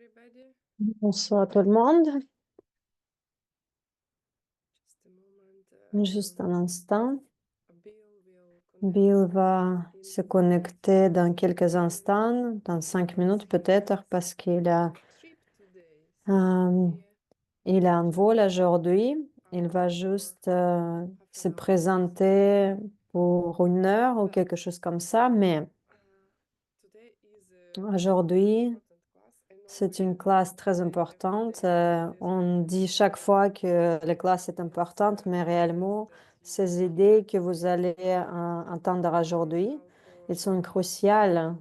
everybody. Bonsoir tout le monde. Just a moment. Juste un instant. Bill will Bill connect va in se connecter dans quelques 5 instants, dans 5 minutes peut-être, parce trip today. euh, il a un vol aujourd'hui. Il va juste Half se an hour. présenter pour 1 heure ou quelque chose comme ça, mais Today is aujourd'hui, important class. I know c'est we une classe très say every importante. day about this, On but dit chaque fois que la classe est importante, mais réellement, ces idées que vous allez entendre aujourd'hui, elles sont cruciales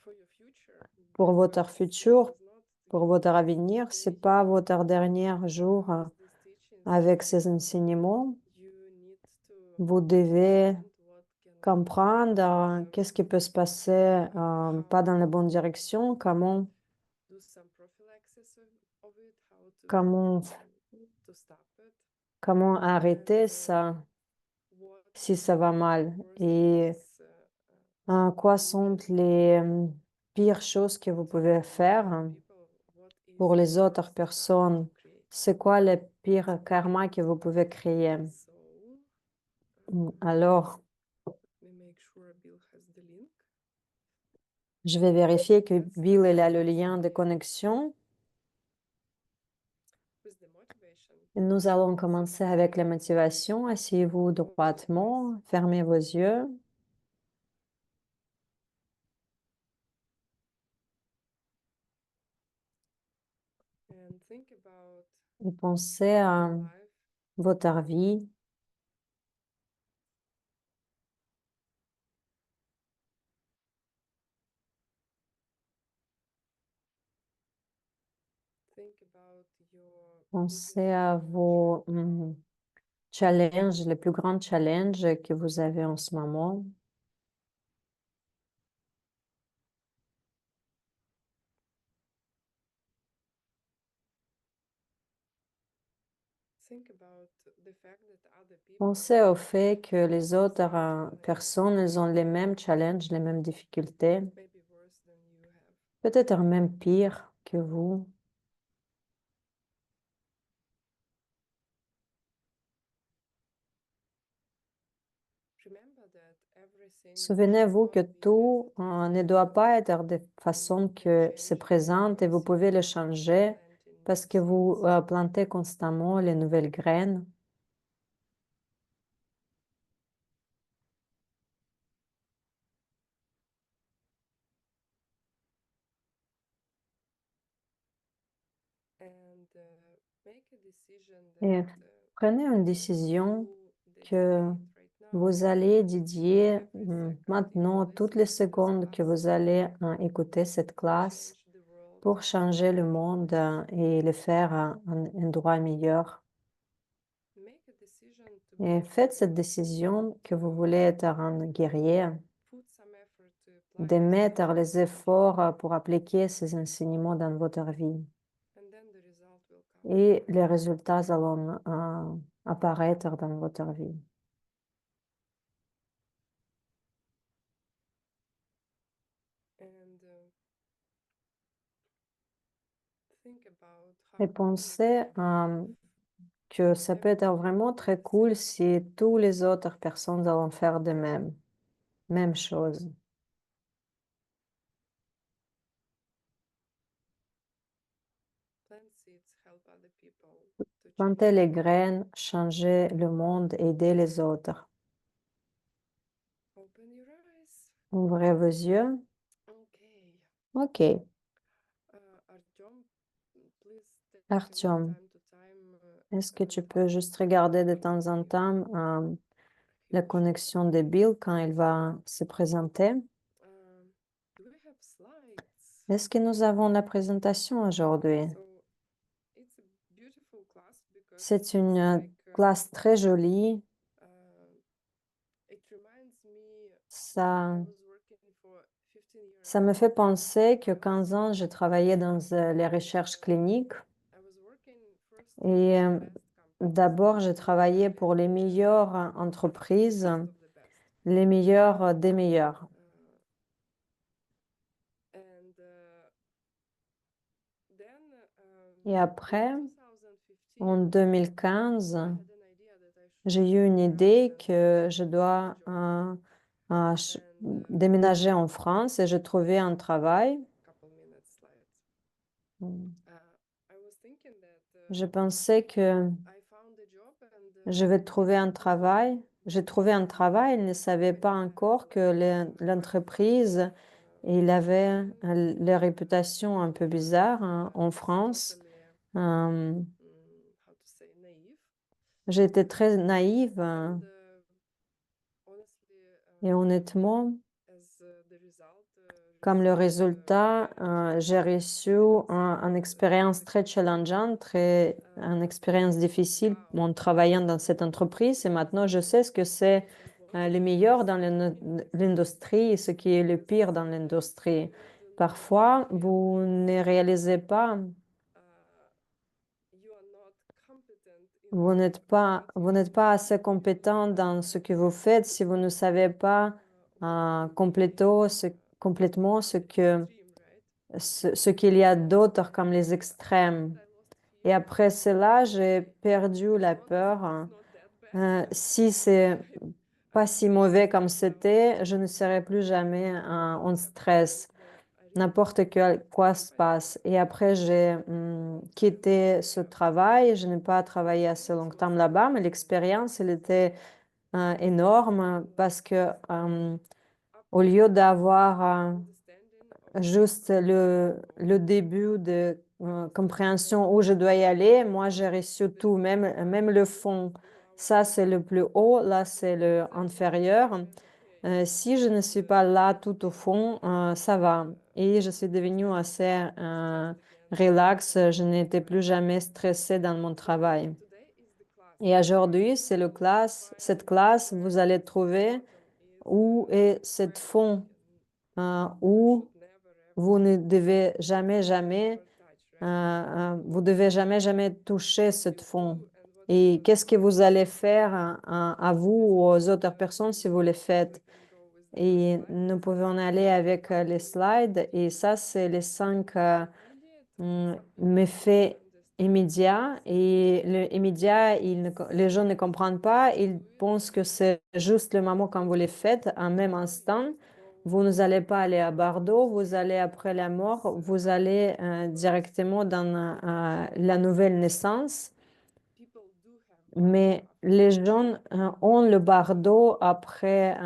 for your future. pour This votre this futur, is not pour your votre last avenir. day C'est pas here votre dernier jour with these teachings. avec ces enseignements. You need to Vous devez understand what can comprendre qu'est-ce qui peut se passer pas dans la bonne direction, do some prophylaxis of it, how comment, to stop it, comment arrêter and ça what si ça va are mal the worst et things quoi you sont can les pires choses que vous do pouvez for the faire other people, what is pour the les autres worst karma personnes. to create. C'est quoi le pire karma que vous pouvez créer? So Alors, let me make sure Bill has the link. je vais vérifier que Bill il a le lien de connexion. With the motivation, Et nous allons commencer avec la motivation. Asseyez-vous droitement, fermez vos yeux and think about et pensez à your life. votre vie. Think about your Pensez biggest à vos challenge. challenges, les plus grands challenges que vous avez en ce moment. Think about the fact that other people Pensez au fait que have les the autres same challenge, personnes, elles ont les mêmes challenges, les mêmes difficultés, maybe worse than you have. peut-être même pire que vous. Remember that everything should Souvenez-vous not que be tout as it is ne doit pas être de and façon you que change se it présente et vous because pouvez le you keep changer planting parce new que vous seeds. plantez constamment les nouvelles graines. And make a decision Et that prenez une décision you que dedicate right now vous allez dédier every second you maintenant, toutes les listen to this secondes que vous class allez écouter cette to classe change the world pour in a changer le better monde place. et le faire un endroit meilleur. Make a decision to be Et a faites cette hero, décision que vous voulez être un guerrier, put some effort to apply de these mettre teachings les in your efforts life, pour appliquer ces enseignements dans votre vie. and then the result will come. Et les résultats allont apparaître dans votre vie. And think about Et how cool it pensez would be que if ça peut être everybody vraiment did très the cool same. si toutes les autres personnes vont faire de même, même chose. Plant seeds help other people to Plantez change les the world. graines, changer le monde, aider les autres. Open your eyes. Ouvrez vos yeux. Okay. OK. Artyom, please take a look Artyom, time to time est-ce que tu peux juste regarder de temps en temps la connexion de Bill quand il va se présenter? Do we have slides? Est-ce que nous avons la présentation aujourd'hui? So it's a beautiful class because C'est it's une like classe très jolie. it reminds me Ça, I was working for 15 ça years me fait in penser que pharma. 15 ans, j'ai travaillé dans les recherches cliniques I was working first et for the best companies, d'abord, j'ai travaillé pour les meilleures entreprises, best of the best. les meilleurs des meilleurs. And then Et après, in en 2015, 2015, I had an idea that I should j'ai eu une move to idée France que and je look for a dois job. And déménager en France et je trouvais un travail. couple minutes later, Mm. I was thinking that Je pensais que I found a job and je vais I trouver un didn't know travail. J'ai trouvé un travail, il ne savait pas encore que l'entreprise, il avait la réputation un peu bizarre hein, en France. Euh, how to say naive. J'étais très naïve And honestly, et honnêtement, as the result, comme le received résultat, very j'ai reçu une expérience très challengeante, une expérience difficile en travaillant dans cette entreprise. Et maintenant, je sais ce que c'est le meilleur dans l'industrie et ce qui est le pire dans l'industrie. Parfois, vous ne réalisez pas, you are not competent in vous n'êtes pas assez compétent dans ce que vous faites si vous ne savez pas complètement extreme, right? ce qu'il y a d'autre comme les extrêmes. I lost Et fear après cela, j'ai perdu as la long as it peur. is not that bad. Si c'est I pas si still mauvais trust comme myself. c'était, je ne serai plus jamais en stress. But I really N'importe quoi se passe. Et après, j'ai quitté ce travail. Je n'ai pas travaillé assez longtemps là-bas, mais l'expérience, elle était énorme parce que au lieu d'avoir understanding of juste le début de compréhension où je dois y aller, moi, j'ai reçu tout, même le fond. Ça, c'est le plus haut, là, c'est le inférieur. Si je ne suis pas là tout au fond, ça va. Et je suis devenue assez relax. Je n'étais plus jamais stressée dans mon travail. today is the class. Et aujourd'hui, c'est cette classe, vous allez trouver Bottom is où est cette fond, où should never vous ne devez jamais, touch, right? vous devez jamais toucher cette fond. Do and what Et you qu'est-ce que don't vous do. allez faire à vous ou aux autres personnes si vous le faites? We can go with the Et slide. nous pouvons aller avec les slides. Et ça, c'est les 5 Immediate. Some people méfaits understand immédiats. Et le immédiat, les gens ne comprenned pas. Ils pensent que c'est juste le moment quand vous les faites, en même instant. Vous n'allez pas aller à Bordeaux, vous allez après la mort, vous allez directement dans la nouvelle naissance. people do have Bardo Mais after les death. gens ont le bardo après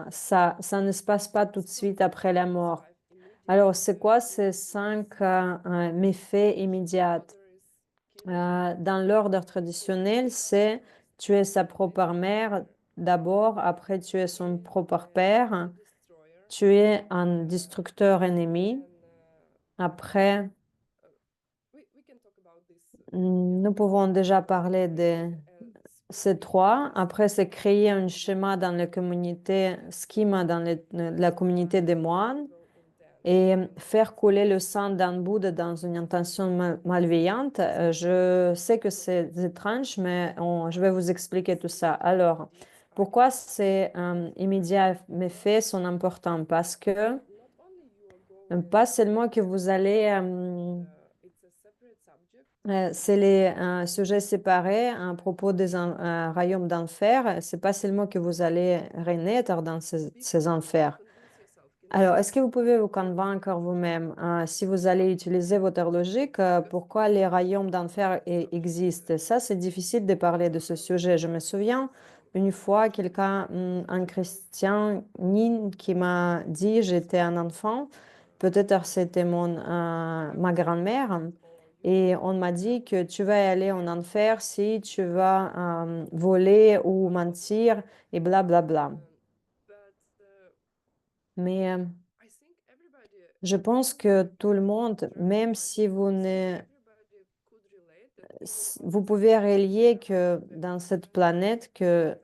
ça ne se passe pas tout de So suite après la these mort. five immediate Alors, c'est quoi ces 5 méfaits immédiats? order is killing Dans l'ordre traditionnel, c'est tuer sa propre mère d'abord, après tuer son propre père, destroyer, tuer un destructeur ennemi, then après, we can talk about this nous pouvons déjà parler de and ces split trois. Après, c'est créer un schéma dans la communauté, schema dans la communauté des moines evil intent. et faire couler le sang d'un Bouddha dans une intention malveillante. Je sais que c'est étrange, mais je vais vous expliquer tout ça. Alors, pourquoi ces immédiats méfaits sont importants? Parce que Not only you are going pas seulement que vous allez it's a separate subject. c'est les sujets séparés à propos des royaumes d'enfer. C'est pas seulement que vous allez renaître dans ces enfers. Convince yourself. Can Alors, est-ce que vous pouvez vous convaincre vous-même, si vous allez utiliser votre logique, pourquoi les royaumes d'enfer existent? Ça, c'est difficile de parler de ce sujet. Je me souviens une fois, quelqu'un, un chrétien, qui m'a dit, j'étais un enfant, peut-être c'était ma grand-mère, et on m'a dit que tu vas aller en enfer si tu vas voler ou mentir et blablabla. Bla, bla. but Mais I think everybody je pense que tout le monde, very même much si vous ne, everybody could relate that in this vous world pouvez relier que dans cette planète que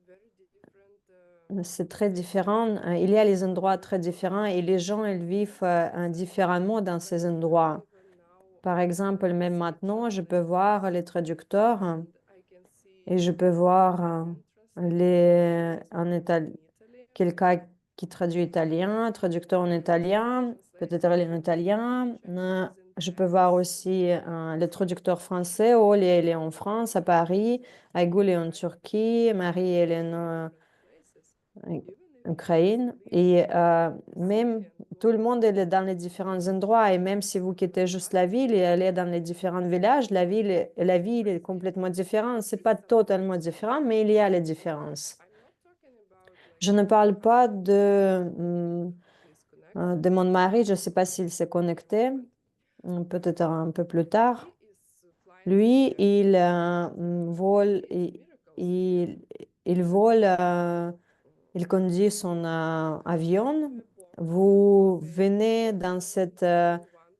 very different c'est très différent, il y a les endroits très différents et les gens, ils vivent différemment dans ces endroits. even now Par exemple, même maintenant, je peux voir les traducteurs and I can see et je peux voir en in Italy quelqu'un qui traduit italien, traducteur en italien, translate peut-être en italien, Chinese je peux voir aussi le traducteur français. Oli, elle est en France, à Paris. Aygul est en Turquie. Marie, elle est en Ukraine. Et même tout le monde elle est dans les différents endroits. Et même si vous quittez juste la ville et allez dans les différents villages, la ville est complètement différente. C'est pas totalement différent, mais il y a les différences. Je ne parle pas de mon mari. Je ne sais pas s'il s'est connecté. Peut-être un peu plus tard. Lui, vole, il, il vole, il conduit son avion. Vous venez dans cette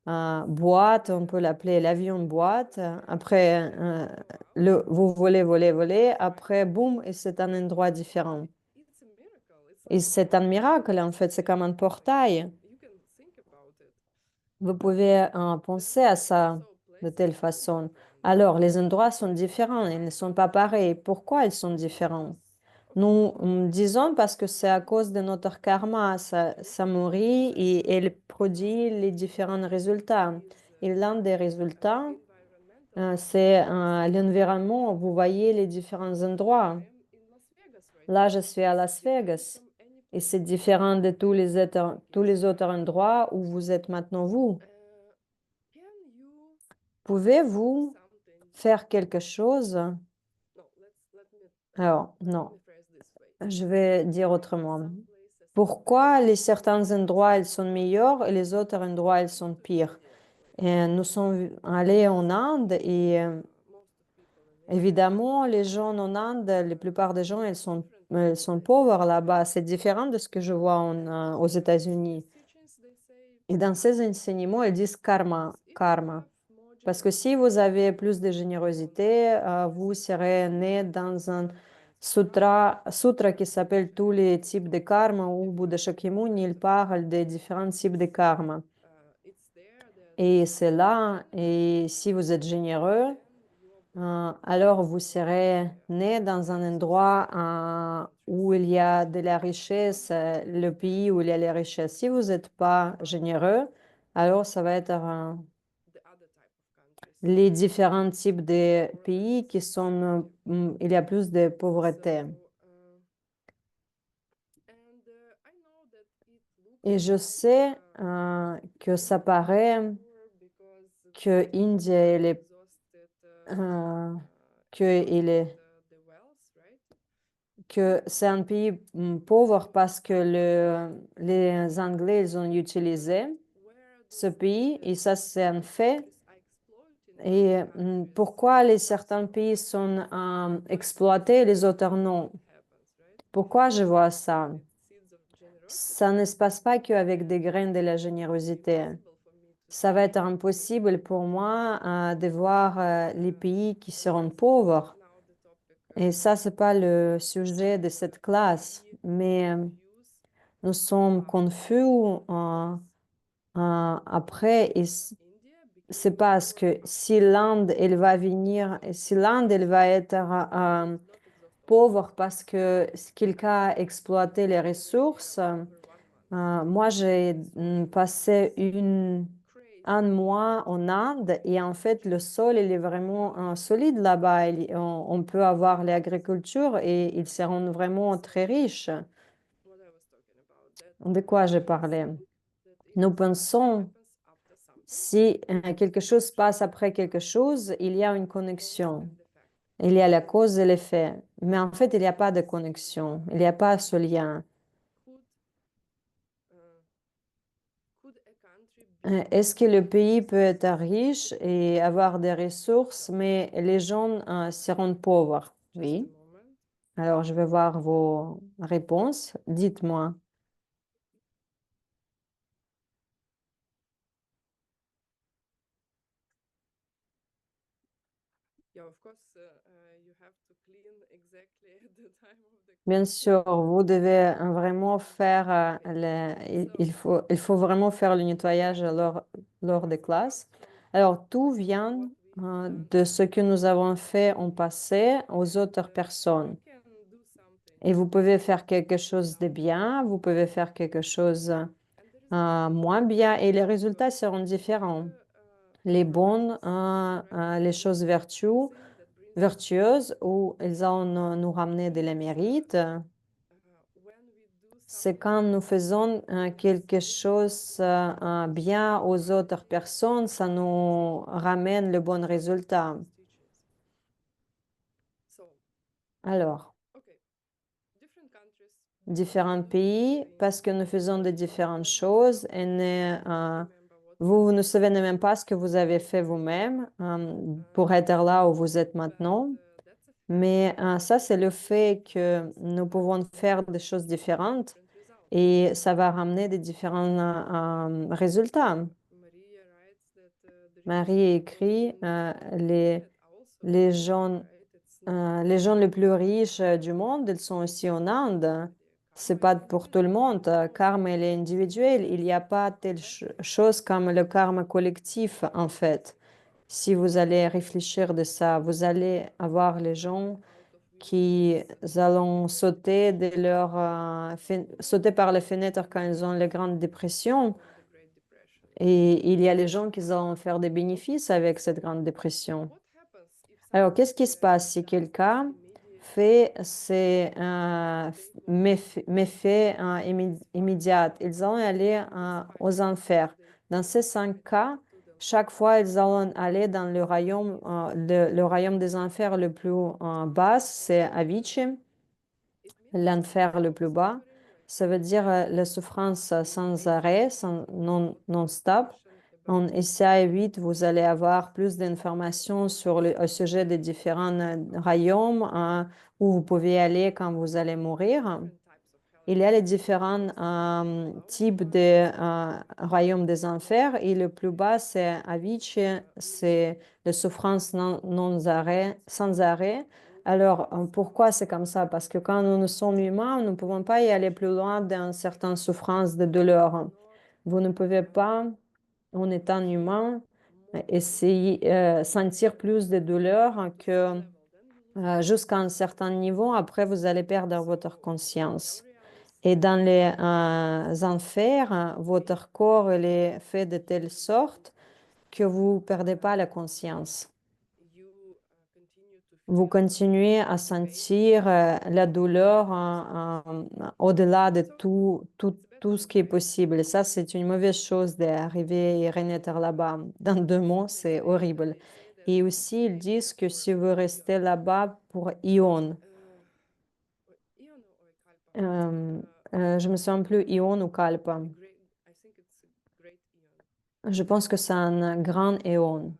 boîte, on peut l'appeler l'avion boîte. Après, vous volez, volez, volez. Après, boum, et c'est un endroit différent. Et c'est un miracle, en fait, c'est comme un portail. Vous pouvez penser à ça de telle façon. Alors, les endroits sont différents, ils ne sont pas pareils. Pourquoi ils sont différents? Nous disons parce que c'est à cause de notre karma, ça mûrit et elle produit les différents résultats. Et l'un des résultats, c'est l'environnement. Vous voyez les différents endroits. Là, je suis à Las Vegas et c'est différent de tous les autres endroits où vous êtes maintenant, vous. Pouvez-vous faire quelque chose? Alors, non, je vais dire autrement. Pourquoi certains endroits ils sont meilleurs et les autres endroits ils sont pires? Et nous sommes allés en Inde et évidemment, les gens en Inde, la plupart des gens ils sont pauvres là-bas. C'est différent de ce que je vois aux États-Unis. Et dans ces enseignements, ils disent karma, karma. Parce que si vous avez plus de générosité, vous serez né dans un sutra qui s'appelle Tous les types de karma, où Bouddha Shakyamuni il parle des différents types de karma. Et c'est là, et si vous êtes généreux, alors vous serez né dans un endroit où il y a de la richesse, le pays où il y a la richesse. Si vous n'êtes pas généreux, alors ça va être les différents types de pays qui sont, il y a plus de pauvreté. Et je sais que ça paraît que l'Inde, que que c'est un pays pauvre parce que les Anglais ils ont utilisé ce pays et ça c'est un fait. Et pourquoi certains pays sont exploités et les autres non? Pourquoi je vois ça? Ça ne se passe pas qu'avec des graines de la générosité. Ça va être impossible pour moi de voir les pays qui seront pauvres. Et ça, c'est pas le sujet de cette classe. Mais nous sommes confus après. Et c'est parce que si l'Inde, elle va venir, si l'Inde, elle va être pauvre parce que quelqu'un a exploité les ressources. Moi, j'ai passé un mois en Inde et en fait, le sol, il est vraiment solide là-bas. On peut avoir l'agriculture et ils seront vraiment très riches. De quoi j'ai parlé? Nous pensons, si quelque chose passe après quelque chose, il y a une connexion. Il y a la cause et l'effet. Mais en fait, il n'y a pas de connexion. Il n'y a pas ce lien. Est-ce que le pays peut être riche et avoir des ressources, mais les gens seront pauvres? Oui. Alors, je vais voir vos réponses. Dites-moi. Bien sûr, vous devez vraiment faire il faut vraiment faire le nettoyage lors des classes. Alors, tout vient de ce que nous avons fait en passé aux autres personnes. Et vous pouvez faire quelque chose de bien, vous pouvez faire quelque chose moins bien et les résultats seront différents. les bonnes, les choses thing that brings us vertueuses, où ils ont nous ramener de la mérite. when we do C'est something quand nous faisons quelque chose bien aux autres personnes, ça nous ramène le bon résultat. Jesus teaches. So, Alors, okay, different countries, différents different pays, ways. parce que nous faisons de différentes When choses, some et remember what vous ne savez même pas ce que vous avez fait vous-même pour être là où vous êtes but maintenant. that's a fact. Mais ça, c'est le fait que nous pouvons faire des choses différentes Different results. et ça va ramener des différents résultats. Maria writes that the richest Marie people écrit, in the planet also in les India, gens, right? It's not les gens les plus riches du monde, ils sont aussi en Inde. C'est karma pas is pour tout le individual. monde. Karma, il est individuel. Il n'y a pas telle chose comme le karma collectif, en fait. Si vous allez réfléchir de ça, vous allez avoir les gens Out of qui which is allons sauter sauter par les fenêtres quand ils ont les grandes dépressions. from the Great Depression. Et il y a les gens qui vont faire des bénéfices avec cette grande dépression. What happens if Alors, someone qu'est-ce qui se passe si does quelqu'un this immediate fait ces they méfaits immédiats? will Ils allont aller aux enfers. they Dans ces 5 cas, to the chaque fois, ils allont aller dans le royaume, le royaume des enfers le plus bas, c'est Avicii, it means l'enfer le plus bas. suffering like Ça veut dire la souffrance sans arrêt, non-stop. information En about SCI 8, vous allez avoir plus d'informations sur au sujet des différents royaumes où vous pouvez aller quand vous allez mourir. different types of hell Il y a les différents types de royaumes des enfers et le plus bas, c'est Avicii, c'est la souffrance sans arrêt. Alors, pourquoi c'est comme ça? Parce que quand nous sommes humains, nous ne pouvons pas y aller plus loin d'une certaine souffrance, de douleur. Vous ne pouvez pas, en étant humain, essayer sentir plus de douleur que level then you jusqu'à un certain niveau. Après, vous allez perdre votre so conscience. hell realms Et dans les enfers, votre corps il est fait de telle sorte que vous ne perdez pas la conscience. you continue to Vous feel continuez à the pain sentir la douleur au-delà de so it's tout better ce to qui est pray possible. Et ça, c'est une mauvaise chose d'arriver et renaître là-bas. Dans 2 mots, c'est horrible. they say that Et if you aussi, ils stay there disent que for si vous restez là-bas pour Ion, Ion or Kalpa euh, je me souviens plus Ion ou Kalpa. great I think it's a great Ion Je pense que c'est un grand éon.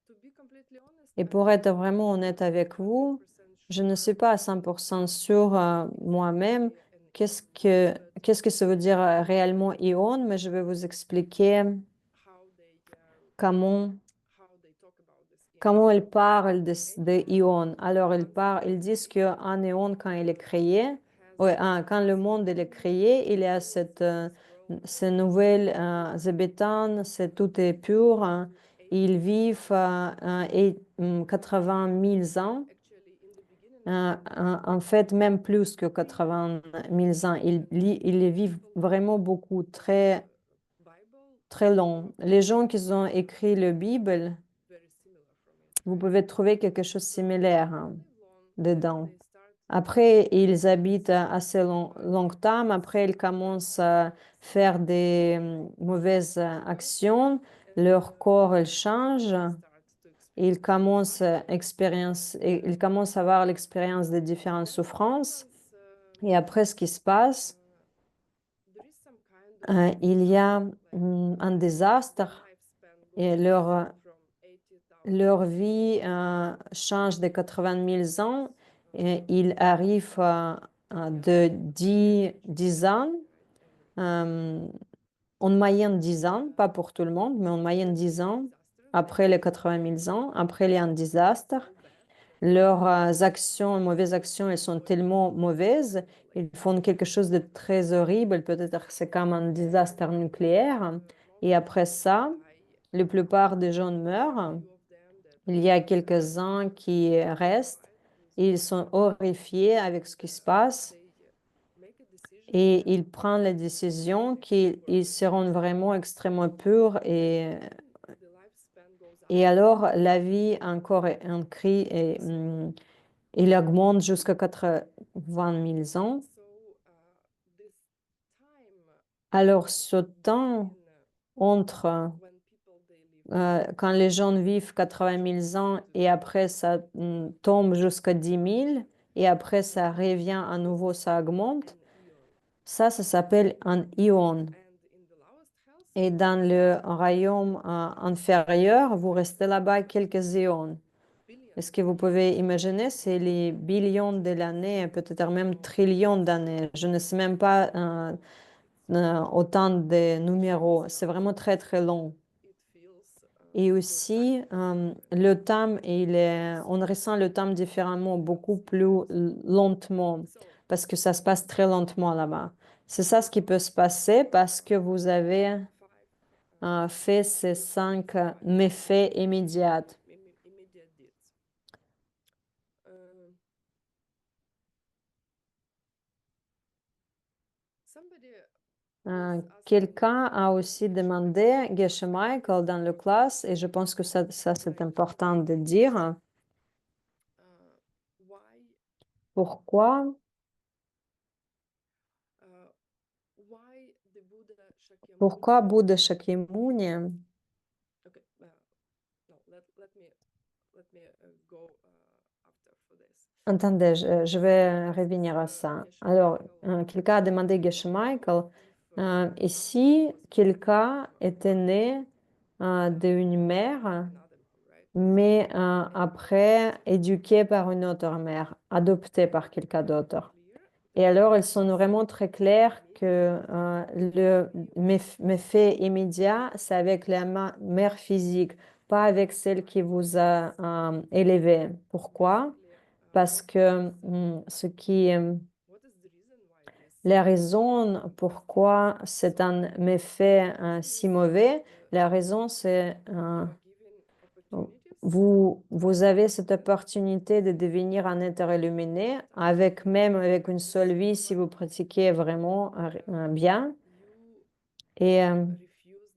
to be completely honest Et I'm pour not être vraiment honnête avec vous, 100% je ne sure suis pas à 100% sûre what would moi-même be an qu'est-ce Ion que, but qu'est-ce que ça veut dire réellement ion, mais je vais vous expliquer how they comment, how they talk about this Ion comment ils so parlent any de ion. Alors, once ils the disent qu'un ion, quand il est créé, has ouais, quand le this monde il est new créé, il y a this world ces nouvelles habitants, tout est pur. Ils 80 vivent 80 000 ans. actually in the beginning of the En fait, même plus que 80 000 ans. Ils vivent vraiment beaucoup, très, Bible très you long. Les gens qui ont écrit la Bible, very similar from it vous right pouvez trouver quelque chose de so they similaire live long then dedans. they start Après, ils this habitent assez longtemps. Après, ils commencent à faire des mauvaises actions. and Leur corps, il change. start to experience Ils commencent à avoir l'expérience des différentes then what souffrances. happens Et après, ce qui se passe, there is some kind of il y a like un their désastre lifespan et goes from 80,000 leur to vie change de 80 000 ans. Et il arrive de 10 ans, right and euh, en moyenne 10 ans, pas pour tout le monde, mais en moyenne then 10 there's a ans, disaster après les 80 000 ans. Après, il y a un désastre. so bad that Leurs actions, mauvaises actions, elles sont tellement mauvaises, like ils font quelque chose de très horrible, peut-être que c'est comme un désastre nucléaire. Et most après ça, die la plupart des gens meurent. few of them that Il y a quelques-uns qui restent. survive Ils sont horrifiés avec ce qui se passe they make a decision et that ils prennent la décision they qu'ils were ils seront vraiment extrêmement purs et the lifespan Et alors, la vie encore incrit et il augmente jusqu'à 80 000 ans. So this time Alors, ce temps between entre when people they live quand les gens vivent 80 000 ans et après ça tombe jusqu'à 10 000 et après ça revient à nouveau, ça augmente, an eon, ça s'appelle un ion. and in the lowest health Et dans le royaume inférieur, vous restez là-bas quelques ions. billion Est-ce que vous pouvez imaginer, c'est les billions de l'année, peut-être même trillions d'années. Je ne sais même pas autant de numéros. C'est vraiment très, très long. it feels Et full aussi, time. le temps, on ressent le temps différemment, beaucoup plus lentement, So parce que ça se passe très lentement là-bas. C'est ça ce qui peut se passer parce que vous avez five fait ces 5 méfaits immédiats. immediate deeds. Somebody was asking Quelqu'un a aussi demandé, Geshe Michael, dans la classe, et je pense que ça c'est important de dire, why pourquoi, why the Buddha Shakyamuni. pourquoi Bouddha Shakyamuni. Okay, no, let me go after for this. Attendez, je vais revenir à ça. Alors, quelqu'un a demandé Geshe Michael, et si quelqu'un était né d'une mère, Another one, right? mais après éduqué par une autre mère, adopté par quelqu'un d'autre. Clear Et alors, elles sont vraiment très claires que le méfait immédiat, c'est avec la mère physique, pas avec celle qui vous a élevé. Pourquoi? Parce que what is the reason why this la raison pourquoi c'est un méfait si mauvais, la raison c'est you are given opportunities vous avez cette opportunité de devenir un être illuminé avec même avec une seule vie si vous pratiquez vraiment bien you et refuse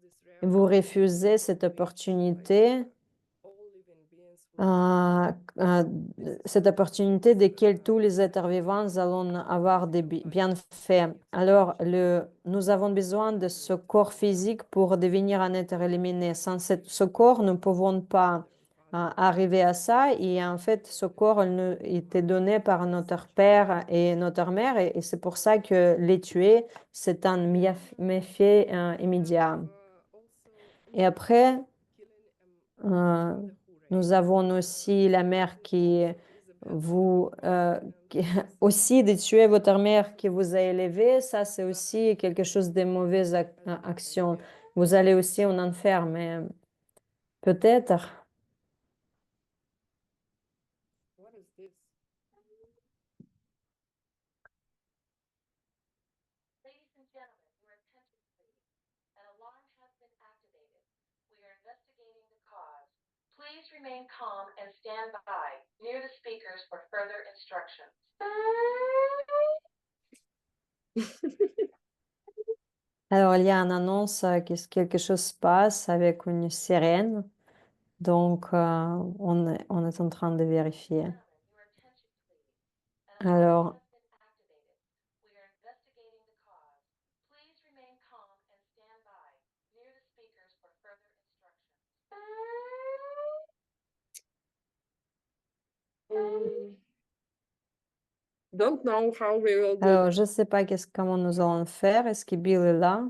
this rare vous refusez cette opportunité all living beings will euh, euh, cette opportunité de laquelle tous les êtres vivants allons avoir des bienfaits. Alors, nous avons besoin de ce corps physique pour devenir un être éliminé. Sans ce corps, nous ne pouvons pas arriver à ça. Et en fait, ce corps il nous était donné par notre père et notre mère. Et c'est pour ça que les tuer, c'est un méfait immédiat. also Et après, killing euh, mother who nous raised avons aussi la mère qui is a bad vous and aussi de tuer votre mère qui vous a élevé, ça c'est aussi quelque chose de mauvaise action. Vous allez aussi en enfer, mais peut-être. what is this? Ladies and gentlemen, your attention please. An alarm has been activated. We are investigating the cause. Please remain calm and stand by near the speakers for further instructions. Alors il y a une annonce que quelque chose se passe avec une sirène, donc on est en train de vérifier. Gentlemen, your attention please. An alarm Alors has been activated. We are investigating the cause. Please remain calm and stand by near the speakers for further instructions. Don't know how we will do Alors, je ne sais pas comment nous allons faire. Est-ce que Bill est là?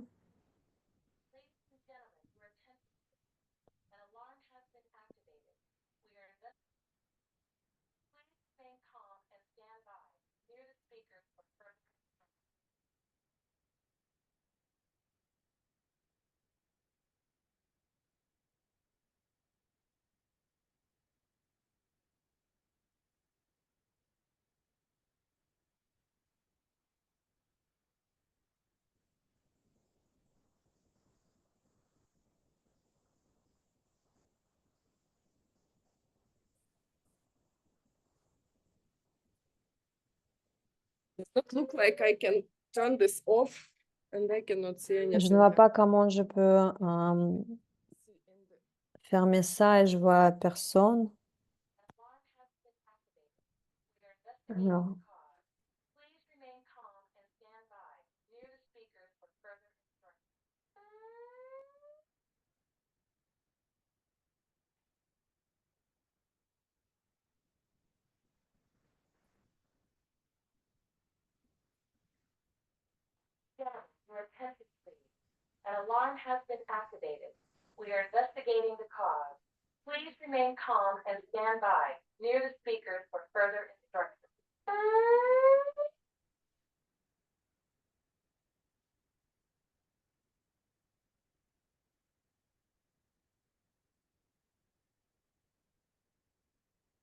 Ladies and gentlemen, your attention please. An alarm has been activated. We are investigating. Please remain calm and stand by near the speakers for further instructions. Does not look like I can turn this off and I cannot see Je anything. ne vois pas comment je peux See in the Fermez ça et je vois personne. Alarm has been activated. We are investigating Alors, the cause. Please remain calm and stand by near the speakers for further instructions. Down, your attention please. An alarm has been activated. We are investigating the cause. Please remain calm and stand by near the speakers for further instructions.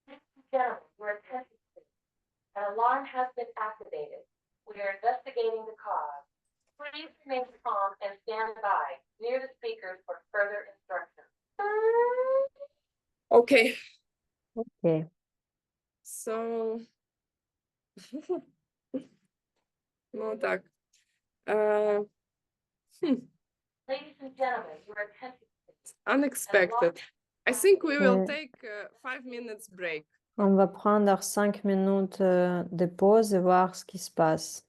Ladies and gentlemen, your attention please. An alarm has been activated. We are investigating the cause. Please remain calm and stand by near the speakers for further instructions. Okay, ok. so no tak. Uh, Ladies and gentlemen, your attention please. Unexpected. I think we will Ouais. take 5 minutes break. On va prendre 5 minutes de pause et voir ce qui se passe.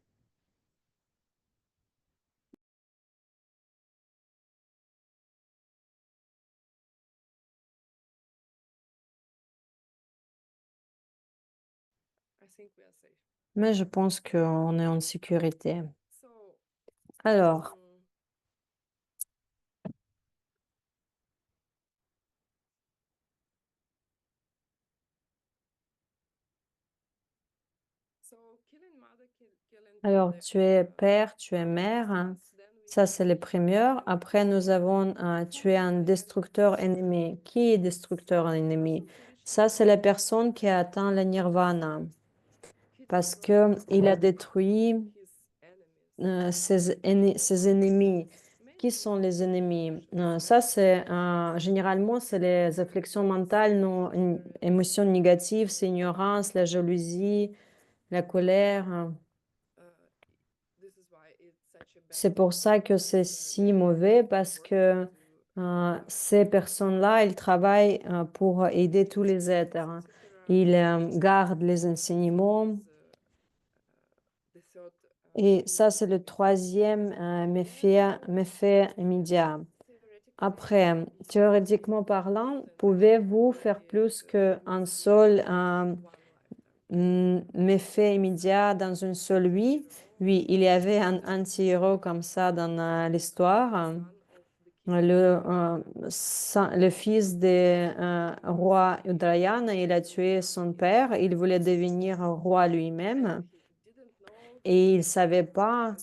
I think we are safe. Mais je pense qu'on est en sécurité. So, Alors, mm, so killing mother, killing alors, father, tu es père, tu es mère, hein. then we Ça, have c'est les premières. Après, nous avons tué un destructeur ennemi. Qui est destructeur ennemi? Ça, c'est la personne qui a atteint le nirvana parce que il a détruit his enemies. ses ennemis. Qui sont les ennemis? Ça, c'est généralement, c'est les afflictions mentales, nos émotions négatives, c'est l'ignorance, la jalousie, la colère. This is why it's such a bad C'est pour ça que c'est si mauvais parce que ces personnes-là, ils travaillent pour aider tous les êtres, hein. Ils gardent les enseignements. the third Et ça, c'est le troisième méfait immédiat. Après, théoriquement parlant, pouvez-vous faire plus qu'un seul méfait immédiat dans une seule vie? Oui, il y avait un anti-héros comme ça dans l'histoire. Le fils du roi Udrayana, il a tué son père. Il voulait devenir roi lui-même. Et il ne savait pas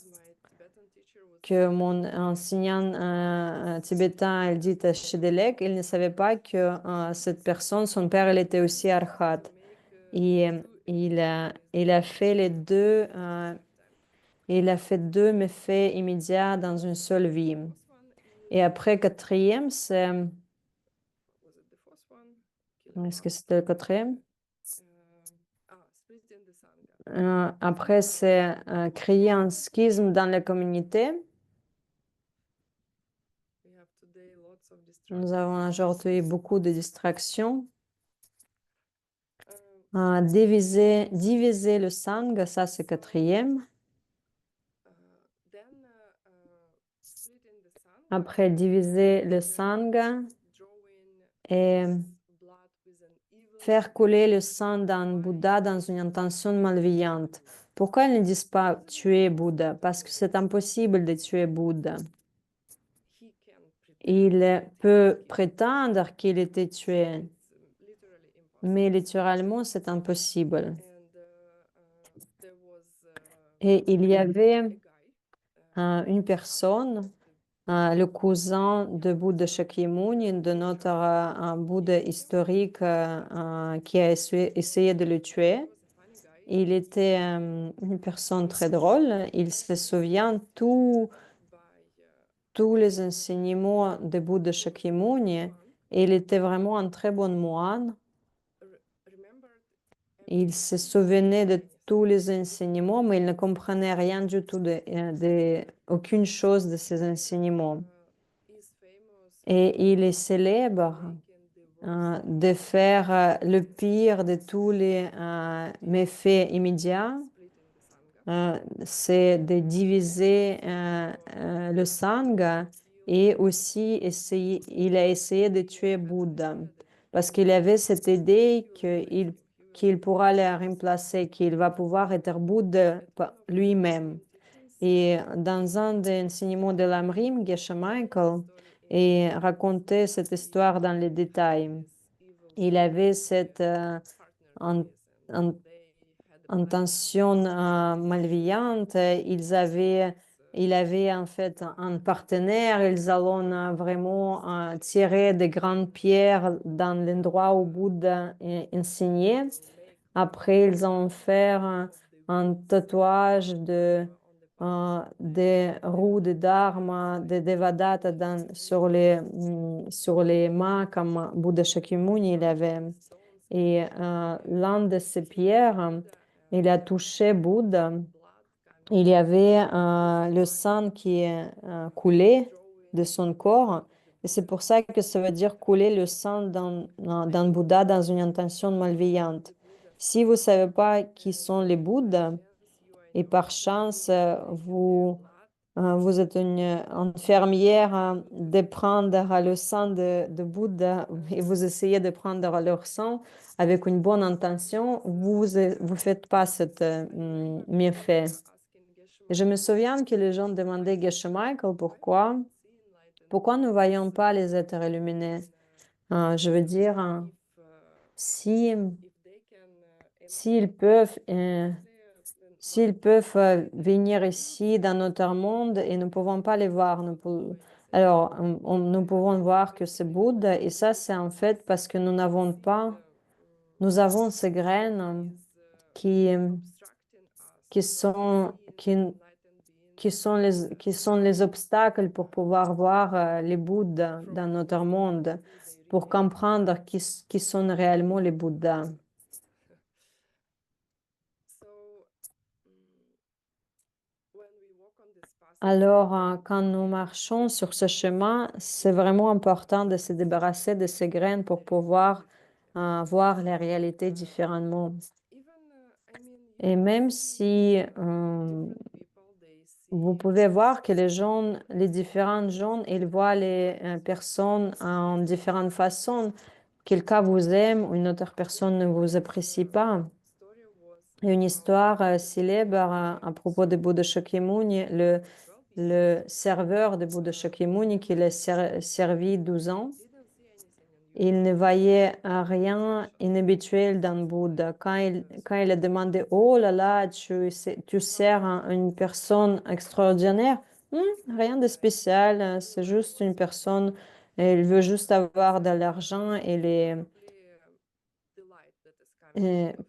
que mon enseignant tibétain, elle dit Tashidelek, il ne savait pas que cette personne, son père, il était aussi arhat. Et il a fait les deux, il a fait deux méfaits immédiats dans une seule vie. Et après, quatrième, c'est... Est-ce que c'était le quatrième? Après, c'est créer un schisme dans la communauté. Nous avons aujourd'hui beaucoup de distractions. Diviser le sang, ça c'est quatrième. Après, diviser le sang et faire couler le sang d'un Bouddha dans une intention malveillante. Pourquoi ils ne disent pas tuer Bouddha? Parce que c'est impossible de tuer Bouddha. Il peut prétendre qu'il était tué, mais littéralement, c'est impossible. Et il y avait une personne, le cousin de Bouddha Shakyamuni, de notre Bouddha historique qui a essayé de le tuer. Il était une personne très drôle. Il se souvient tous les enseignements de Bouddha Shakyamuni. Et il était vraiment un très bon moine. Il se souvenait de tous les enseignements, mais il ne comprenait rien du tout aucune chose de ces enseignements. Et il est célèbre de faire le pire de tous les méfaits immédiats, c'est de diviser le sang et aussi il a essayé de tuer Bouddha parce qu'il avait cette idée qu'il pourra le remplacer, qu'il va pouvoir être Bouddha lui-même. Et dans un des enseignements de l'Amrim, Geshe Michael et racontait cette histoire dans les détails. Il avait cette intention malveillante. Il avait en fait un partenaire. Ils allaient vraiment tirer de grandes pierres dans l'endroit où Bouddha enseignait. Après, ils ont fait un tatouage des roues de Dharma, de Devadatta sur les mains comme Bouddha Shakyamuni il avait. Et l'un de ces pierres, il a touché Bouddha. Il y avait le sang qui coulait de son corps. Et c'est pour ça que ça veut dire couler le sang d'un Bouddha dans une intention malveillante. Si vous ne savez pas qui sont les Bouddhas, et par chance, vous êtes une infirmière de prendre le sang de Bouddha et vous essayez de prendre leur sang avec une bonne intention, vous ne faites pas cette méfait. Et je me souviens que les gens demandaient Geshe Michael pourquoi nous ne voyons pas les êtres illuminés. Je veux dire, s'ils peuvent venir ici dans notre monde et nous ne pouvons pas les voir. Alors, nous pouvons voir que c'est Bouddha et ça, c'est en fait parce que nous avons ces graines qui sont les obstacles pour pouvoir voir les Bouddhas dans notre monde, pour comprendre qui sont réellement les Bouddhas. Alors, quand nous marchons sur ce chemin, c'est vraiment important de se débarrasser de ces graines pour pouvoir voir la réalité différemment. Et même si vous pouvez voir que les différents gens, ils voient les personnes en différentes façons. Quelqu'un vous aime, une autre personne ne vous apprécie pas. Il y a une histoire célèbre à propos de Bouddha Shakyamuni, le serveur de Bouddha Shakyamuni qui l'a servi 12 ans. Il ne voyait rien inhabituel dans Bouddha. Quand il a demandé, oh là là, tu sers une personne extraordinaire, rien de spécial, c'est juste une personne, elle veut juste avoir de l'argent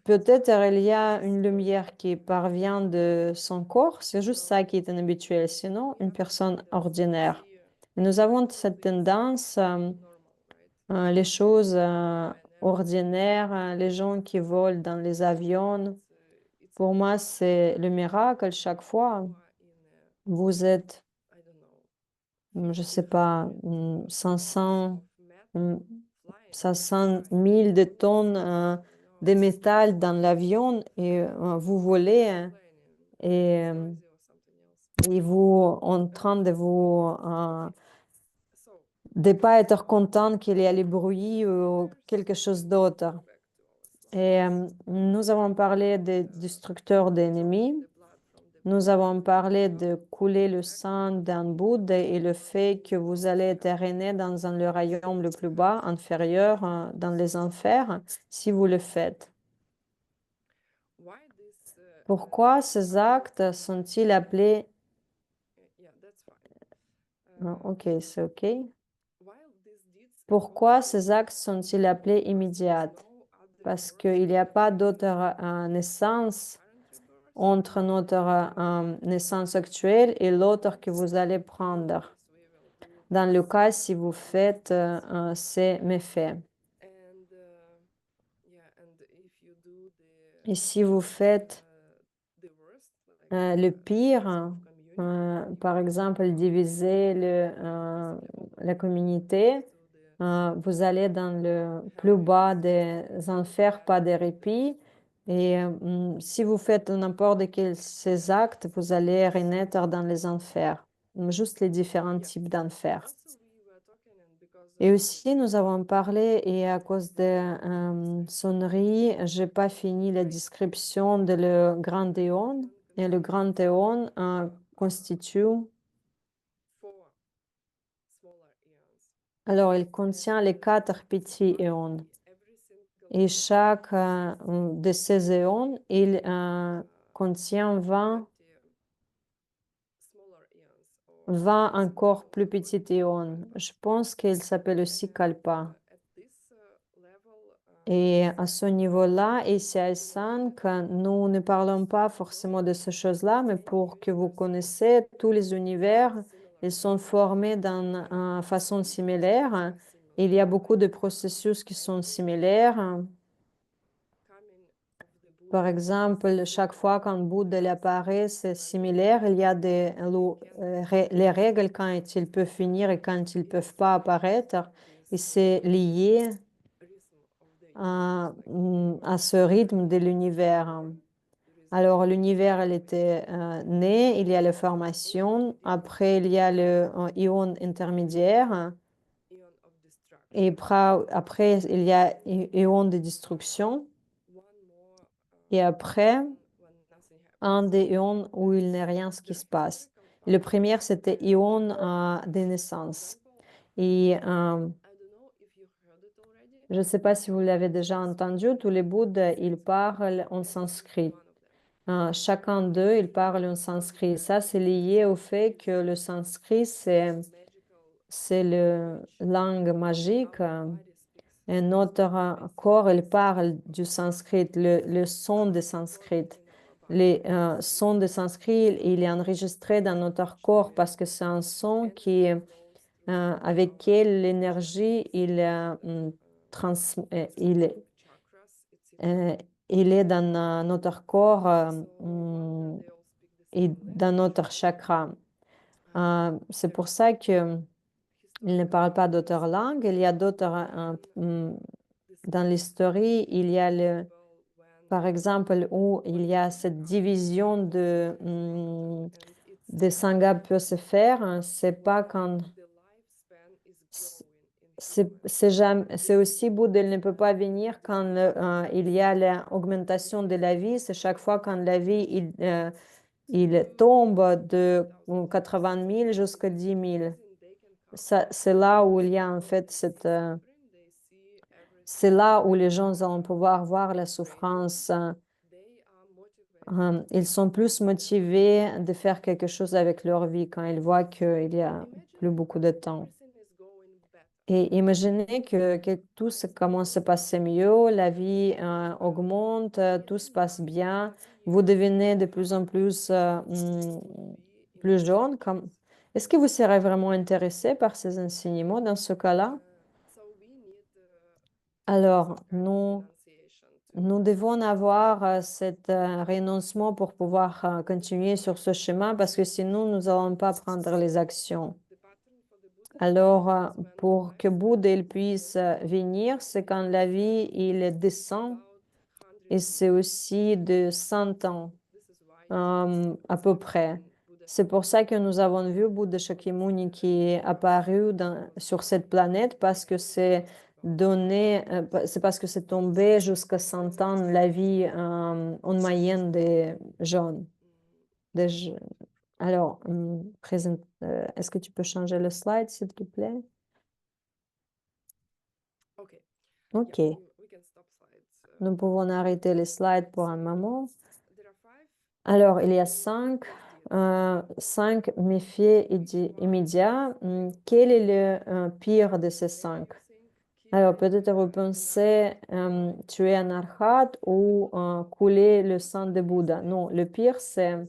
peut-être il y a une lumière qui parvient de son corps, c'est juste ça qui est inhabituel, sinon une personne ordinaire. Et nous avons cette tendance, les choses ordinaires, les gens qui volent dans les avions. Pour moi, c'est le miracle chaque fois. Vous êtes, je ne sais pas, 500 000 de tonnes de métal dans l'avion et vous volez et vous en train de de pas être content qu'il y ait les bruits ou quelque chose d'autre. Et nous avons parlé des destructeurs d'ennemis. Nous avons parlé de couler le sang d'un Bouddha et le fait que vous allez être né dans le royaume le plus bas, inférieur, dans les enfers, si vous le faites. Pourquoi ces actes sont-ils appelés... Ok, c'est ok. Pourquoi ces actes sont-ils appelés immédiats? Parce qu'il n'y a pas d'autre naissance entre notre naissance actuelle et l'autre que vous allez prendre. Dans le cas si vous faites ces méfaits. Et si vous faites le pire, par exemple, diviser la communauté, vous allez dans le plus bas des enfers, pas des répits. Et si vous faites n'importe quel de ces actes, vous allez renaître dans les enfers. Juste les différents types d'enfers. Also, we were talking and because Et aussi, nous avons parlé, et à cause de sonneries, je n'ai pas fini la description de le grand éon. Et le grand éon constitue, four smaller eons. alors il contient les 4 petits éons. Every single Et chaque de ces éons, il contient 20 smaller eons or 20 encore plus petits éons. Je pense qu'il s'appelle aussi kalpa. at this level Et à ce niveau-là, ici à 5, nous ne parlons pas forcément de ces choses-là, mais pour que vous connaissiez tous les univers, ils sont formés d'une façon similaire. Il y a beaucoup de processus qui sont similaires. coming of the Par Buddha exemple, chaque fois qu'un Bouddha il apparaît, c'est similaire. Il y a les règles quand ils peuvent finir et quand ils ne peuvent pas apparaître. Et c'est lié rhythm of the à ce rythme de l'univers. Alors, l'univers, elle était né, il y a la formation, après, il y a le ion intermédiaire, eon of destruction. et après, il y a ion de destruction, One more et après, when nothing happens. un des ions où il n'est rien ce qui se passe. Le premier, c'était ion de naissance. Et I don't know if you heard it already. je ne sais pas si vous l'avez déjà entendu, tous les Bouddhas, ils parlent en sanskrit. One of them. Chacun d'eux, il parle en sanskrit. Ça, c'est lié au fait que le sanskrit, Magical c'est la langue magique. our body speaks. Et notre corps, il parle du sanskrit, le son de sanskrit. Les sons de sanskrit, il est enregistré dans notre corps parce que c'est un son qui, avec quel l'énergie Chakras, it's in il est dans notre corps so one, they all speak the et same dans notre chakra. language. C'est pour ça que il ne Historical parle pas d'autres langues. Il y a d'autres dans l'histoire, il y a when par exemple, où il y a cette division and it's de sanghas peut se faire. C'est pas quand the lifespan is growing in c'est aussi Bouddha il ne peut pas venir quand il y a l'augmentation de la vie. C'est chaque fois quand la vie il tombe de 80 000 jusqu'à 10 000. they can C'est là où il y a en fait they see c'est là où les gens vont pouvoir voir la souffrance. they are motivated. Ils sont plus motivés de faire quelque chose avec leur vie quand ils voient qu'il y a plus beaucoup de temps. Everything is going better. Et imaginez que tout commence à se passer mieux, la vie augmente, tout se passe bien, vous devenez de plus en plus jeune. Est-ce que vous serez vraiment intéressé par ces enseignements dans ce cas-là? So we need Alors, some kind of renunciation to nous devons avoir cet renoncement pour pouvoir continuer sur ce chemin parce que sinon, nous n'allons pas prendre les actions. the pattern for the Buddha Alors, is when pour life que Bouddha il puisse venir, c'est quand la vie il descend about 100 et c'est aussi de 100 ans this is why à peu près. C'est pour ça que nous avons vu Bouddha Shakyamuni qui est apparu sur cette planète parce que c'est c'est parce que c'est tombé jusqu'à 100 ans la vie en moyenne des jeunes. Des je- Alors, est-ce que tu peux changer le slide, s'il te plaît? okay. OK. Yeah, we can stop slides. Nous pouvons arrêter les slides pour un moment. There are 5 Alors, il y a 5 méfaits immédiats. Quel est le pire de ces 5? Alors, peut-être vous pensez tuer un arhat ou couler le sang de Bouddha. Non, le pire, c'est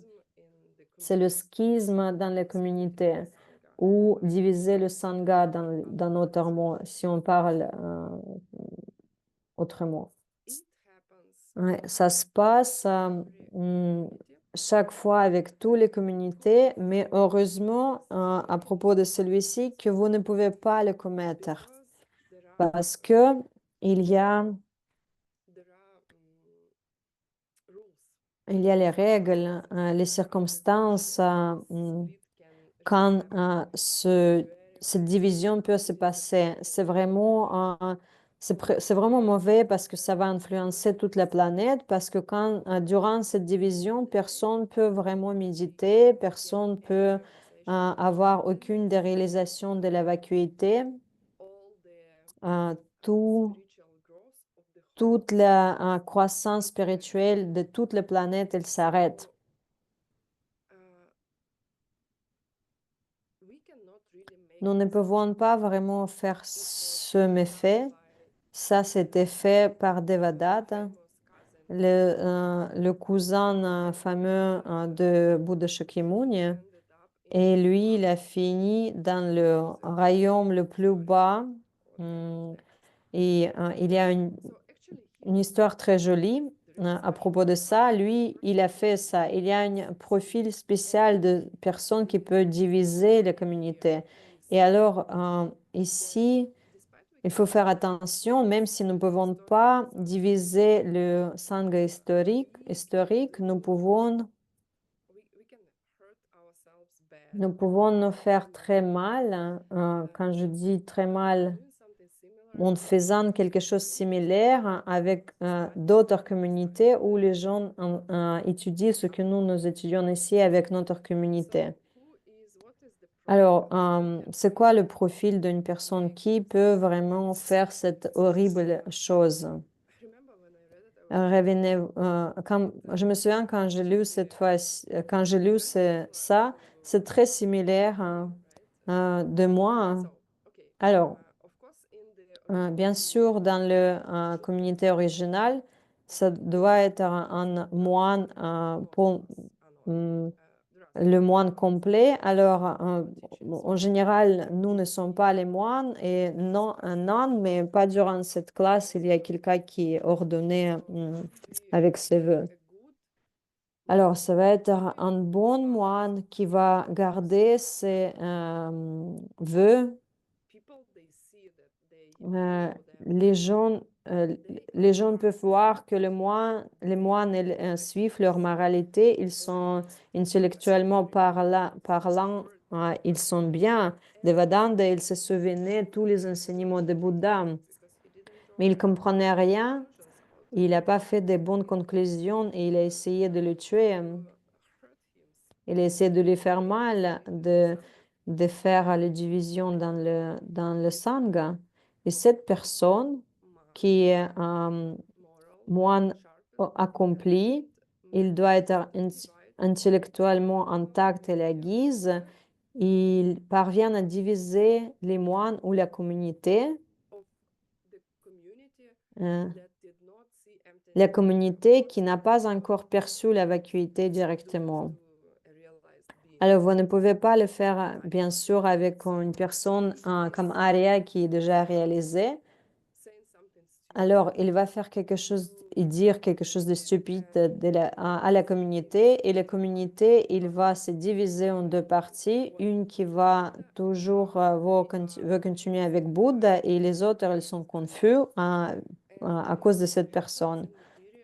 le schisme dans la communauté ou diviser le sangha dans notre mot, si on parle autrement. It happens Ouais, ça se passe chaque fois avec toutes les communautés, mais heureusement, à propos de celui-ci, que vous ne pouvez pas le commettre. because parce que il y a, there are rules. il y a les règles, les circonstances, Split can quand really cette division peut se passer. C'est vraiment, c'est vraiment mauvais parce que ça va influencer toute la planète, parce que quand, durant cette division, personne peut vraiment méditer, personne peut avoir aucune des réalisations de la vacuité. all the Tout, spiritual growth of the whole toute la croissance spirituelle de toute la planète, elle s'arrête. uh, we cannot really make Nous ne this pouvons pas vraiment faire It was ce done méfait. by Ça, c'était fait par Devadatta, famous cousin le cousin fameux de Bouddha Shakyamuni. ended up in Et lui, il last a fini dans le royaume le plus bas. Hum, Et il y a so actually une he histoire très jolie there is à propos de ça. Lui, il a fait ça. Il y a un profil spécial de personnes qui peut diviser la communauté. Et alors, ici, despite il faut faire attention, même si nous ne pouvons pas diviser le Sangha historique, we can hurt ourselves bad nous pouvons nous faire très mal. Quand je dis très mal, doing something similar en faisant quelque chose de similaire avec d'autres communautés où les gens étudient ce que nous étudions ici avec notre communauté. what is the Alors, problem c'est quoi le profil d'une personne qui peut vraiment faire cette horrible chose? I remember when I read it I was Je me souviens quand j'ai lu cette fois, quand j'ai lu ça, c'est très similaire de moi. so okay Alors, of course in the bien sûr, dans le communauté originale, ça doit être un moine pour le moine complet. Alors, en général, nous ne sommes pas les moines et non, non, mais pas durant cette classe. Il y a quelqu'un qui est ordonné avec ses vœux. Alors, ça va être un bon moine qui va garder ses vœux. people they see that they Euh, follow their les gens, euh, les gens peuvent voir que les moines suivent leur moralité, ils sont intellectuellement parlant, ils sont bien. Devadanda, il se souvenait tous les enseignements de Bouddha, because he didn't mais il comprenait rien, conclusions how to il n'a pas fait de bonnes conclusions et il a essayé de le tuer. hurt him Il essaie de lui faire mal, de faire la division dans le Sangha. Et cette personne qui est un moral moine sharpened accompli, il doit être intellectuellement intact et la guise. Il parvient à diviser les moines ou la communauté. of the community euh, that did not see la emptiness communauté qui n'a pas encore perçu la vacuité directement. to a realized being. Alors, vous ne pouvez pas le faire, bien sûr, avec une personne comme Arya qui est déjà réalisée. Saying something stupid Alors, il va faire quelque chose et dire quelque chose de stupide à la communauté. Et la communauté, il va se diviser en deux parties. Une qui va toujours veut continuer avec Bouddha et les autres, ils sont confus à cause de cette personne.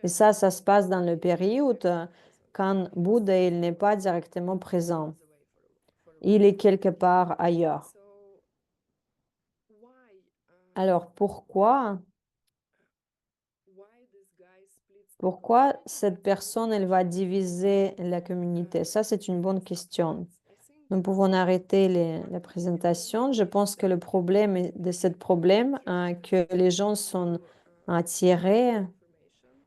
Et ça se passe dans le période quand Bouddha il n'est pas directement présent. Il est quelque part ailleurs. so why Alors pourquoi this guy splits the Pourquoi cette personne, elle va diviser la communauté? Ça, c'est une bonne question. I think Nous pouvons arrêter la présentation. Je pense que le problème est de ce problème, que les gens sont attirés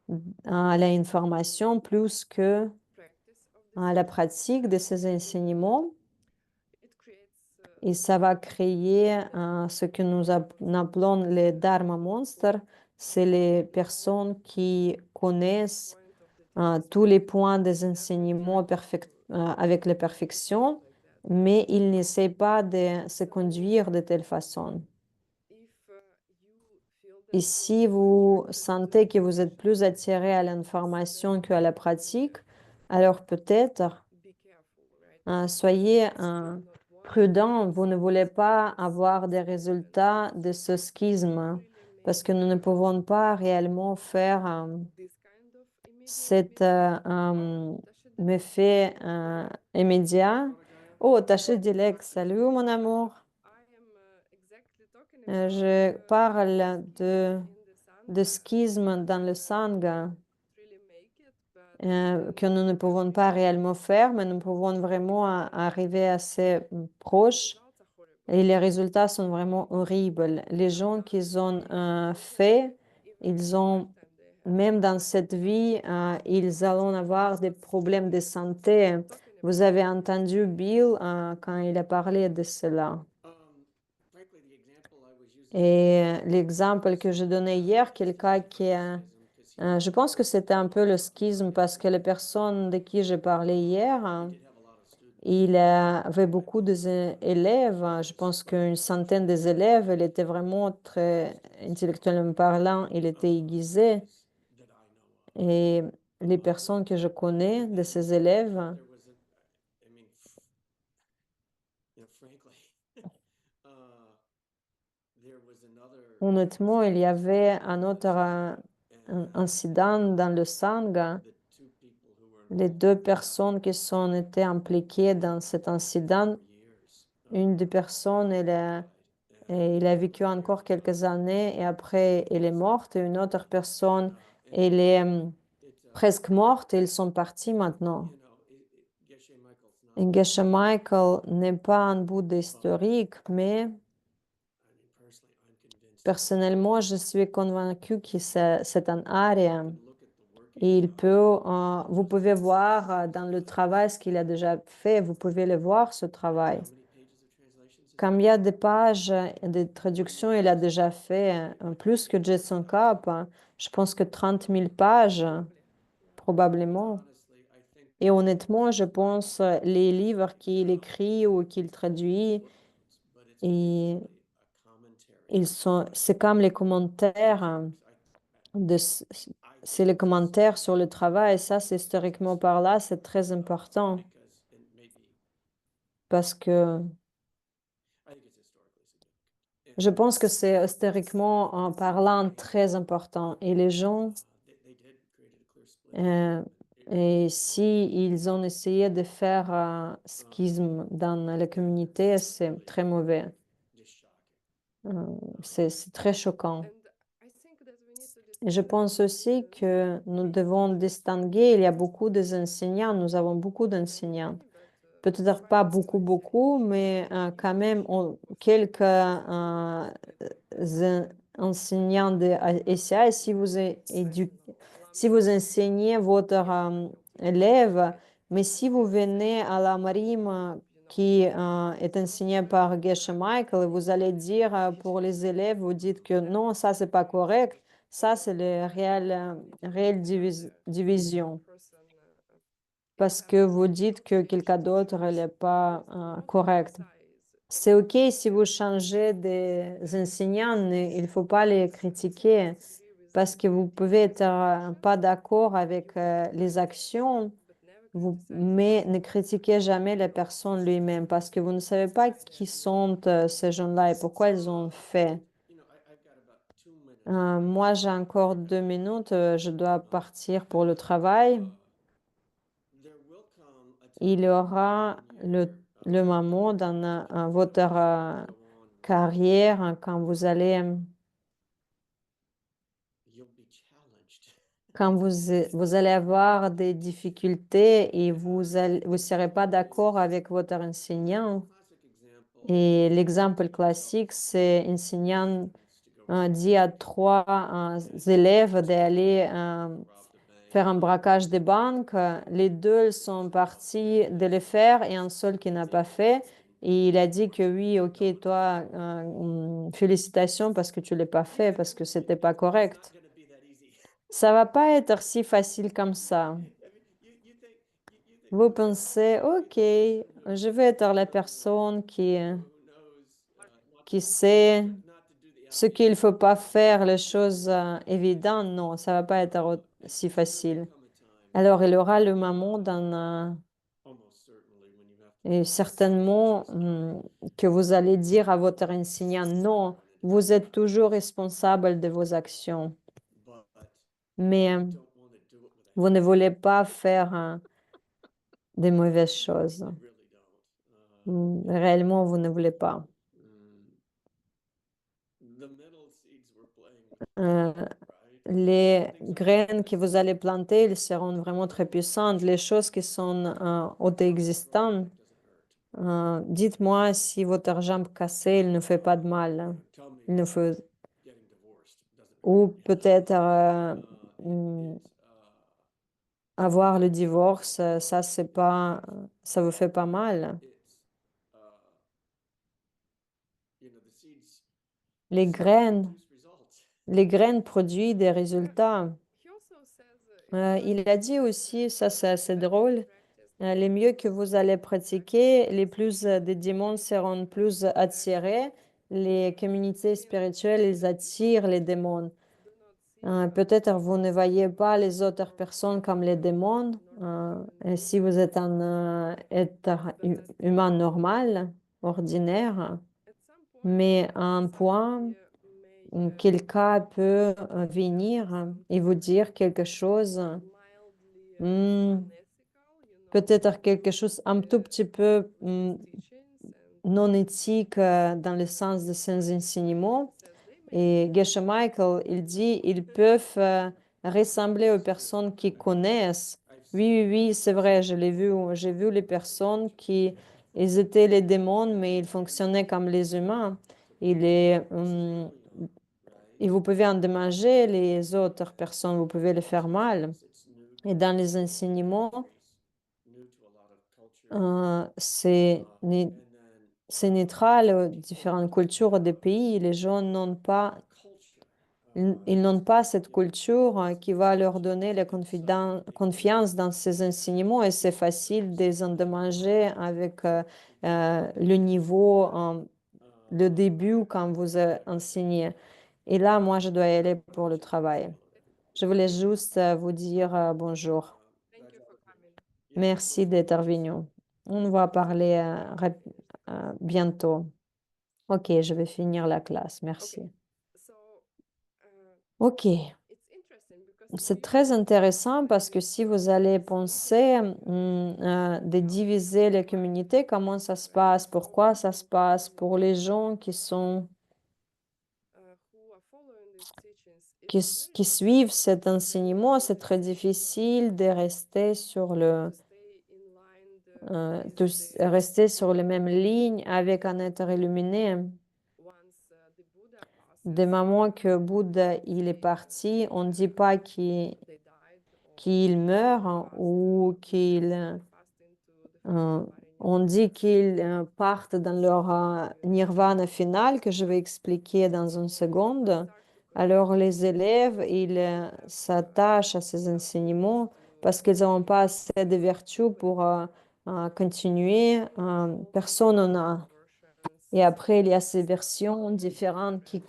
information à l'information plus que practice of à la pratique de ces enseignements. it creates Et ça va créer ce que nous appelons les Dharma Monsters. C'est les personnes qui connaissent point of the tous les points des enseignements avec la perfection, mais ils n'essaient pas de se conduire de telle façon. if you feel Et that si vous sentez que vous êtes plus attiré à l'information qu'à la pratique, alors peut-être be careful right soyez it's still not prudent, vous ne voulez pas avoir des résultats de ce schisme parce que nous ne pouvons pas réellement faire cet méfait immédiat. Oh, Tachet Dilek, salut mon amour. Je parle de schisme dans le sang que nous ne pouvons pas réellement faire, mais nous pouvons vraiment arriver assez proches. Et les résultats sont vraiment horribles. Les gens qui ont fait, ils ont, même dans cette vie, ils allont avoir des problèmes de santé. Vous avez entendu Bill quand il a parlé de cela. Et l'exemple que je donnais hier, quelqu'un qui a je pense que c'était un peu le schisme parce que les personnes de qui j'ai parlé hier, il avait beaucoup d'élèves. Je pense qu'une centaine des élèves, il était vraiment très intellectuellement parlant, il était aiguisé. Et les personnes que je connais de ces élèves, honnêtement, il y avait un autre incident dans le sang. Les deux personnes qui sont été impliquées dans cet incident, une des personnes, il a vécu encore quelques années et après, elle est morte. Et une autre personne, elle est presque morte et ils sont partis maintenant. Et Geshe Michael n'est pas un Bouddha historique, mais personnellement, je suis convaincue que c'est un arya. Et vous pouvez voir dans le travail ce qu'il a déjà fait, vous pouvez le voir, ce travail. Combien de pages de traduction il a déjà fait? Plus que Jason Kapp. Je pense que 30 000 pages, probablement. Et honnêtement, je pense les livres qu'il écrit ou qu'il traduit, et c'est comme les commentaires c'est les commentaires sur le travail. Et ça, c'est historiquement par là, c'est très important parce que je pense que c'est historiquement en parlant très important. Et les gens, et si ils ont essayé de faire un schisme dans la communauté, c'est très mauvais. C'est très choquant. Et je pense aussi que nous devons distinguer, il y a beaucoup d'enseignants, nous avons beaucoup d'enseignants. Peut-être pas beaucoup, beaucoup, mais quand même quelques enseignants de SCI. Si vous enseignez votre élève, mais si vous venez à la Marime qui est enseignée par Geshe Michael, vous allez dire pour les élèves, vous dites que non, ça, c'est pas correct. Ça, c'est la réelle division. Parce que vous dites que quelqu'un d'autre n'est pas correct. C'est OK si vous changez des enseignants, mais il ne faut pas les critiquer parce que vous pouvez être pas d'accord avec les actions, mais ne critiquez jamais la personne lui-même parce que vous ne savez pas qui sont ces gens-là et pourquoi ils ont fait. Moi, j'ai encore 2 minutes, je dois partir pour le travail. Il y aura le moment dans votre carrière quand vous allez, vous allez avoir des difficultés et vous serez pas d'accord avec votre enseignant. Et l'exemple classique, c'est enseignant dit à 3 élèves d'aller faire un braquage de banque. Les 2 sont partis de le faire et un seul qui n'a pas fait. Et il a dit que oui, OK, toi, félicitations parce que tu l'as pas fait, parce que c'était pas correct. Ça va pas être si facile comme ça. Vous pensez, OK, je vais être la personne qui sait ce qu'il faut pas faire, les choses évidentes. Non, ça va pas être si facile. Alors, il y aura le moment Et certainement que vous allez dire à votre enseignant, non, vous êtes toujours responsable de vos actions, mais vous ne voulez pas faire des mauvaises choses. Réellement, vous ne voulez pas. Euh, les graines que vous allez planter, elles seront vraiment très puissantes. Les choses qui sont auto-existantes, dites-moi si votre jambe cassée, il ne fait pas de mal. Il ne fait... Ou peut-être avoir le divorce, ça, c'est pas, ça vous fait pas mal. Les graines, les graines produisent des résultats. He also says Il a dit aussi, ça c'est assez drôle, les mieux que vous allez pratiquer, les plus des démons seront plus attirés. Les communautés spirituelles, ils attirent les démons. do not see Peut-être vous ne voyez pas les autres personnes comme les démons. Et si vous êtes un être humain normal, ordinaire, at some point mais à un point, may quelqu'un peut venir et vous dire quelque chose, mildly hmm, unethical, peut-être quelque chose un tout petit peu teachings and non éthique dans le sens de ses enseignements. says they may Et Geshe Michael, il dit, ils peuvent ressembler aux personnes qui connaissent. Oui, oui, oui, c'est vrai, je l'ai vu. J'ai vu les personnes qui, ils étaient les démons, mais ils fonctionnaient comme les humains. Et vous pouvez endommager les autres personnes, vous pouvez les faire mal. Et dans les enseignements, c'est neutral aux différentes cultures des pays. Les gens n'ont pas, ils n'ont pas cette culture qui va leur donner la confiance dans ces enseignements et c'est facile de les endommager avec le niveau, le début quand vous enseignez. Et là, moi, je dois y aller pour le travail. Je voulais juste vous dire bonjour. thank you for coming. Merci d'être venu. On va parler bientôt. Ok, je vais finir la classe. Merci. So Ok, it's interesting because c'est très intéressant parce que si vous allez penser de diviser les communautés, comment ça se passe, pourquoi ça se passe, pour les gens qui sont who are following these teachings, qui, it's qui suivent cet enseignement, c'est très difficile de rester sur le stay in line rester sur les mêmes lignes avec un être illuminé. once the Buddha Des passes, moments que Bouddha il est parti, on ne dit pas qu'il they died or qu'il meurt hein, ou qu'il fast into the on dit qu'ils partent dans leur nirvana final que je vais expliquer dans une seconde. Alors les élèves, ils s'attachent à ces enseignements parce qu'ils n'ont pas assez de vertus pour continuer. Personne n'en a. Et après, il y a ces versions différentes qui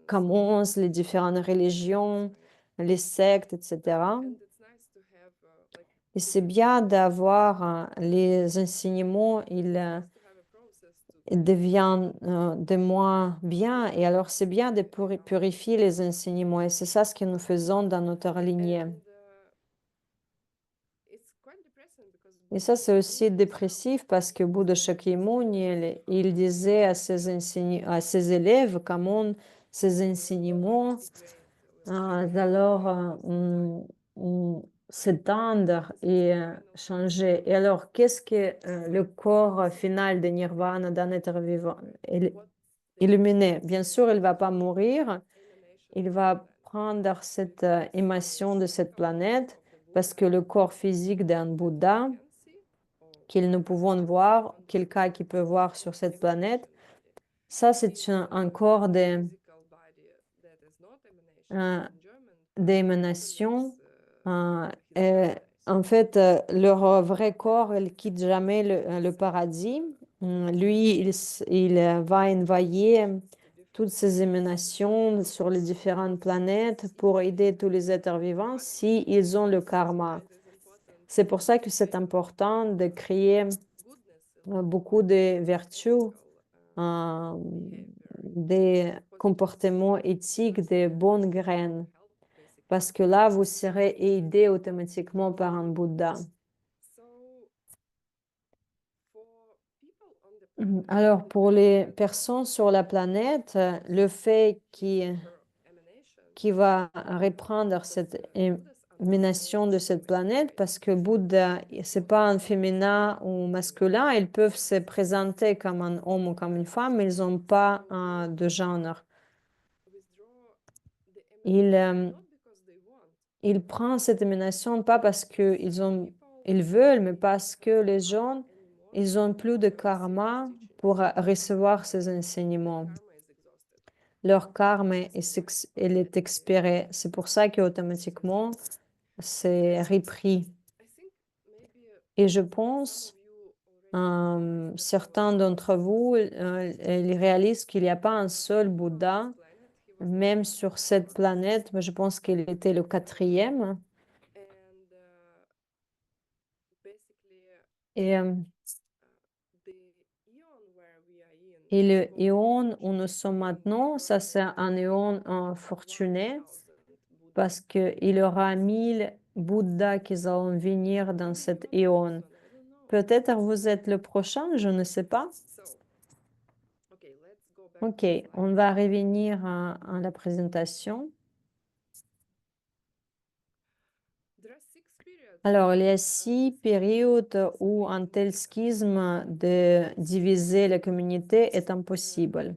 commencent, les différentes religions, les sectes, etc. And it's nice to have like Et c'est bien d'avoir les enseignements, nice to have a process to ils deviennent de moins bien. Et alors, c'est bien de purifier les enseignements. Et c'est ça ce que nous faisons dans notre lignée. and it's quite depressing because Et ça, c'est aussi dépressif parce que Bouddha Shakyamuni, il disait à à ses élèves comment ces enseignements alors s'étendre et changer. Et alors, qu'est-ce que le corps final de Nirvana d'un être vivant, illuminé? Bien sûr, il ne va pas mourir, il va prendre cette émission de cette planète parce que le corps physique d'un Bouddha, can see qu'il nous pouvons voir, quelqu'un qui peut voir sur cette planète, ça, c'est un corps physical body that is not emanation in German d'émanation. his paradise. En fait, leur vrai corps, il quitte jamais le paradis. Lui, il va envoyer toutes ces émanations sur les différentes planètes pour aider tous les êtres vivants si ils ont le karma. It is important C'est pour ça que c'est important de créer goodness beaucoup de vertus, des comportements éthiques, des bonnes graines, parce que là, vous serez aidé automatiquement par un Bouddha. Alors, pour les personnes sur la planète, le fait qui va reprendre cette émanation de cette planète, parce que Bouddha, c'est pas un féminin ou masculin, ils peuvent se présenter comme un homme ou comme une femme, mais ils n'ont pas de genre. Ils prennent cette émanation pas parce qu'ils veulent, mais parce que les gens, ils ont plus de karma pour recevoir ces enseignements. Leur karma il est expiré. C'est pour ça qu'automatiquement, c'est repris. Et je pense, certains d'entre vous, ils réalisent qu'il n'y a pas un seul Bouddha, même sur cette planète, mais je pense qu'il était le 4e. Et le ion où nous sommes maintenant, ça c'est un ion fortuné parce qu'il y aura 1000 Bouddhas qui vont venir dans cet ion. Peut-être vous êtes le prochain, je ne sais pas. Ok, on va revenir à la présentation. Alors, il y a 6 périodes où un tel schisme de diviser la communauté est impossible.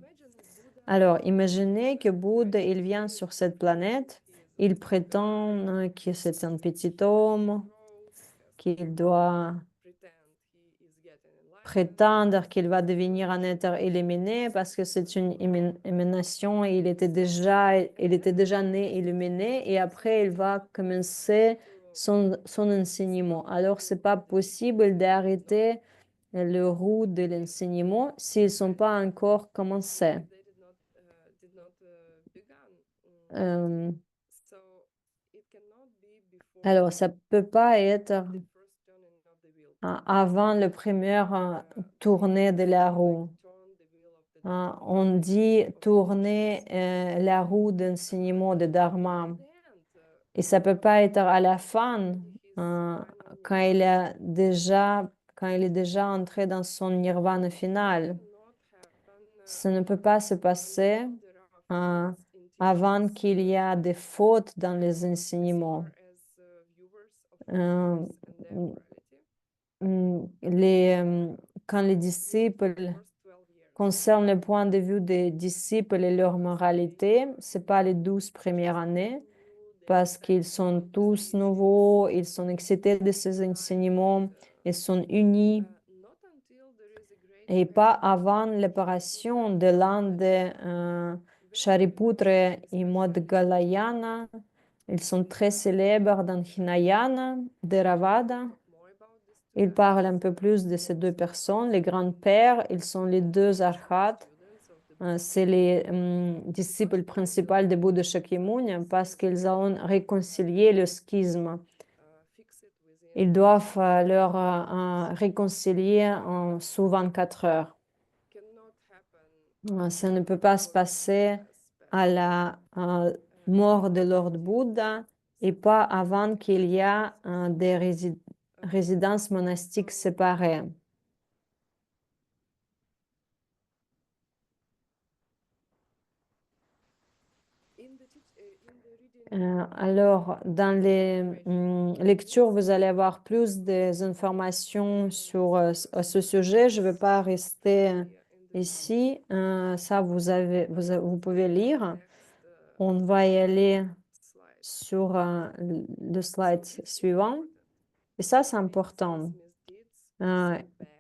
Alors, imaginez que Bouddha, il vient sur cette planète, il prétend que c'est un petit homme, qu'il doit prétendre qu'il va devenir un être illuminé parce que c'est une émanation et il était déjà né illuminé et après il va commencer son enseignement. Alors, c'est pas possible d'arrêter le roue de l'enseignement s'ils ne sont pas encore commencés. Alors, ça peut pas être avant le premier tournée de la roue. On dit tourner la roue d'enseignement de Dharma. Et ça peut pas être à la fin, quand il est déjà entré dans son nirvana final. Ça ne peut pas se passer avant qu'il y a des fautes dans les enseignements. Quand les disciples concernent le point de vue des disciples et leur moralité, c'est pas les 12 premières années, parce qu'ils sont tous nouveaux, ils sont excités de ces enseignements, ils sont unis. Et pas avant l'apparition de l'un de Shariputra et Modgalayana. Ils sont très célèbres dans Hinayana, Theravada. Il parle un peu plus de ces deux personnes. Les grands-pères, ils sont les deux arhats. C'est les disciples principaux de Bouddha Shakyamuni parce qu'ils ont réconcilié le schisme. Ils doivent leur réconcilier sous 24 heures. Ça ne peut pas se passer à la mort de Lord Bouddha et pas avant qu'il y a des résidences monastiques séparées. Alors, dans les lectures, vous allez avoir plus d'informations sur ce sujet. Je ne vais pas rester ici. Ça, vous pouvez lire. On va y aller sur le slide suivant. Et ça, c'est important.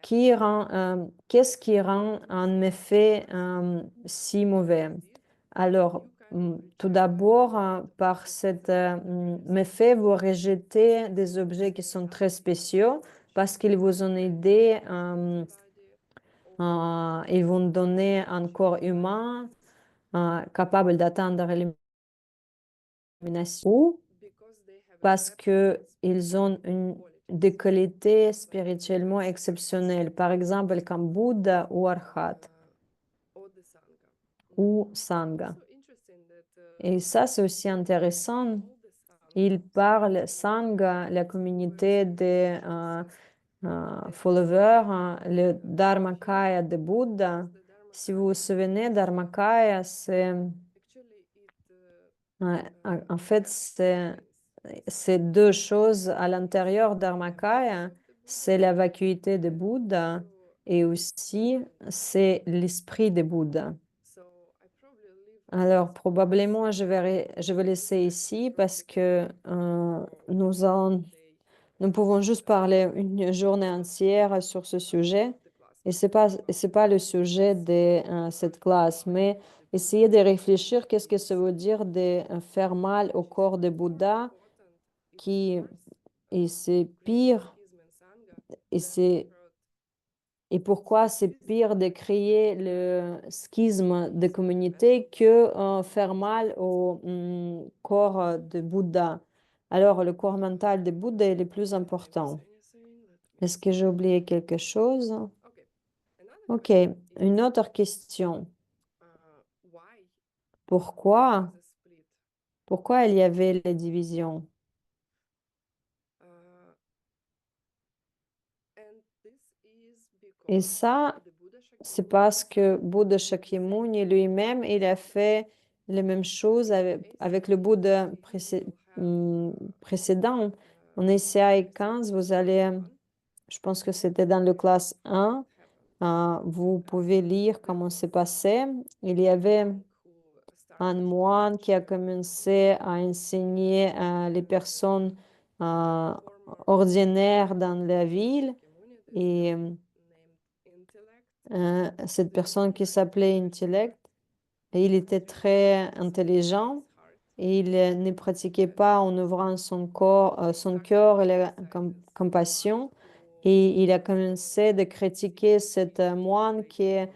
Qu'est-ce qui rend un méfait si mauvais? Alors, tout d'abord, par cet méfait, vous rejetez des objets qui sont très spéciaux parce qu'ils vous ont aidé, ils vont donner un corps humain capable d'atteindre l'élimination, ou parce qu'ils ont une des qualités spirituellement exceptionnelles, par exemple comme Bouddha ou Arhat or the Sangha. ou Sangha. So interesting that Et ça, c'est aussi intéressant. all the Sangha Il parle Sangha, la communauté des followers, le Dharmakaya de Bouddha. the Dharma Si vous vous souvenez, Dharmakaya, c'est actually it en fait, c'est deux choses à l'intérieur d'Armakaya. C'est la vacuité de Bouddha et aussi c'est l'esprit de Bouddha. so I probably leave Alors, probablement, je vais laisser ici parce que nous pouvons juste parler une journée entière sur ce sujet. the class. Et c'est pas le sujet de cette classe, mais essayez de réfléchir qu'est-ce que ça veut dire de faire mal au corps de Bouddha, Important it's qui worse et c'est pire, schism and Sangha et than c'est hurt et pourquoi c'est pire de créer le schisme de communauté que faire mal au corps de Bouddha. Alors, le corps mental de Bouddha est le plus important. anything. Let me Est-ce que j'ai oublié quelque chose? okay. Another Ok, question is une autre question. why Pourquoi, the split? pourquoi il y avait les divisions? Uh, and this is Et because ça, the Buddha c'est Shakyamuni parce que Bouddha Shakyamuni lui-même, il a fait les mêmes choses avec le Bouddha précédent. En Essaïe 15, vous allez, je pense que c'était dans le classe 1, vous pouvez lire comment c'est passé. Il y avait un moine qui a commencé à enseigner les personnes ordinaires dans la ville et cette personne qui s'appelait Intellect, et il était très intelligent et il ne pratiquait pas en ouvrant son cœur et la compassion. Et il a commencé de critiquer cet moine qui est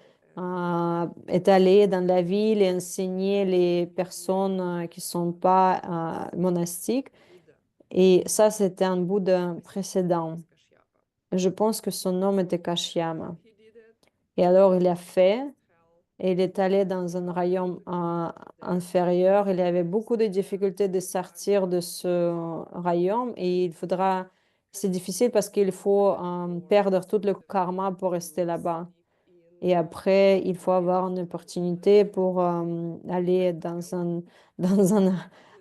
allé dans la ville et enseigner les personnes qui ne sont pas monastiques. Et ça, c'était un Bouddha précédent. Je pense que son nom était Kashyama. Et alors, il a fait, et il est allé dans un royaume inférieur. Il avait beaucoup de difficultés de sortir de ce royaume et c'est difficile parce qu'il faut perdre tout le karma pour rester là-bas. Et après, il faut avoir une opportunité pour aller dans un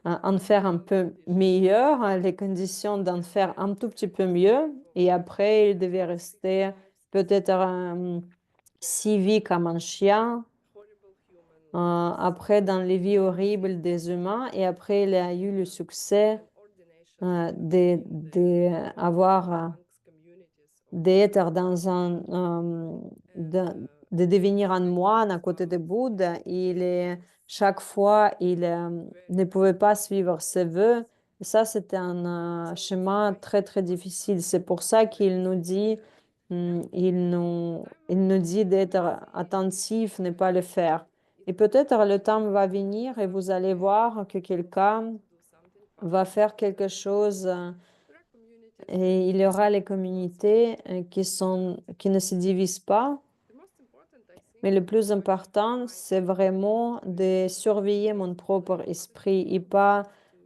enfer un peu meilleur, les conditions d'enfer un tout petit peu mieux. Et après, il devait rester peut-être 6 vies comme un chien, après dans les vies horribles des humains, et après il a eu le succès d'avoir d'être de devenir un moine à côté de Bouddha. Chaque fois, il ne pouvait pas suivre ses vœux. Et ça, c'était un chemin très, très difficile. C'est pour ça qu'il nous dit, il nous dit d'être attentif, ne pas le faire. Et peut-être le temps va venir et vous allez voir que quelqu'un va faire quelque chose et il y aura les communautés qui ne se divisent pas. Mais le plus important, c'est vraiment de surveiller mon propre esprit et pas,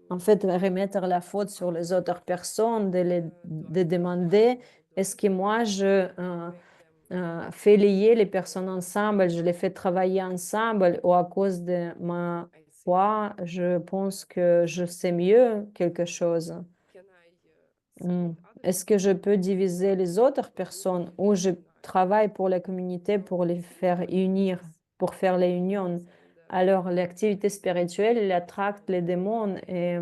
en fait, remettre la faute sur les autres personnes, de demander, est-ce que moi, je fais lier les personnes ensemble, je les fais travailler ensemble, ou à cause de ma foi, je pense que je sais mieux quelque chose. Est-ce que je peux diviser les autres personnes ou je travaille pour la communauté pour les faire unir, pour faire les unions? Alors, l'activité spirituelle, elle attracte les démons et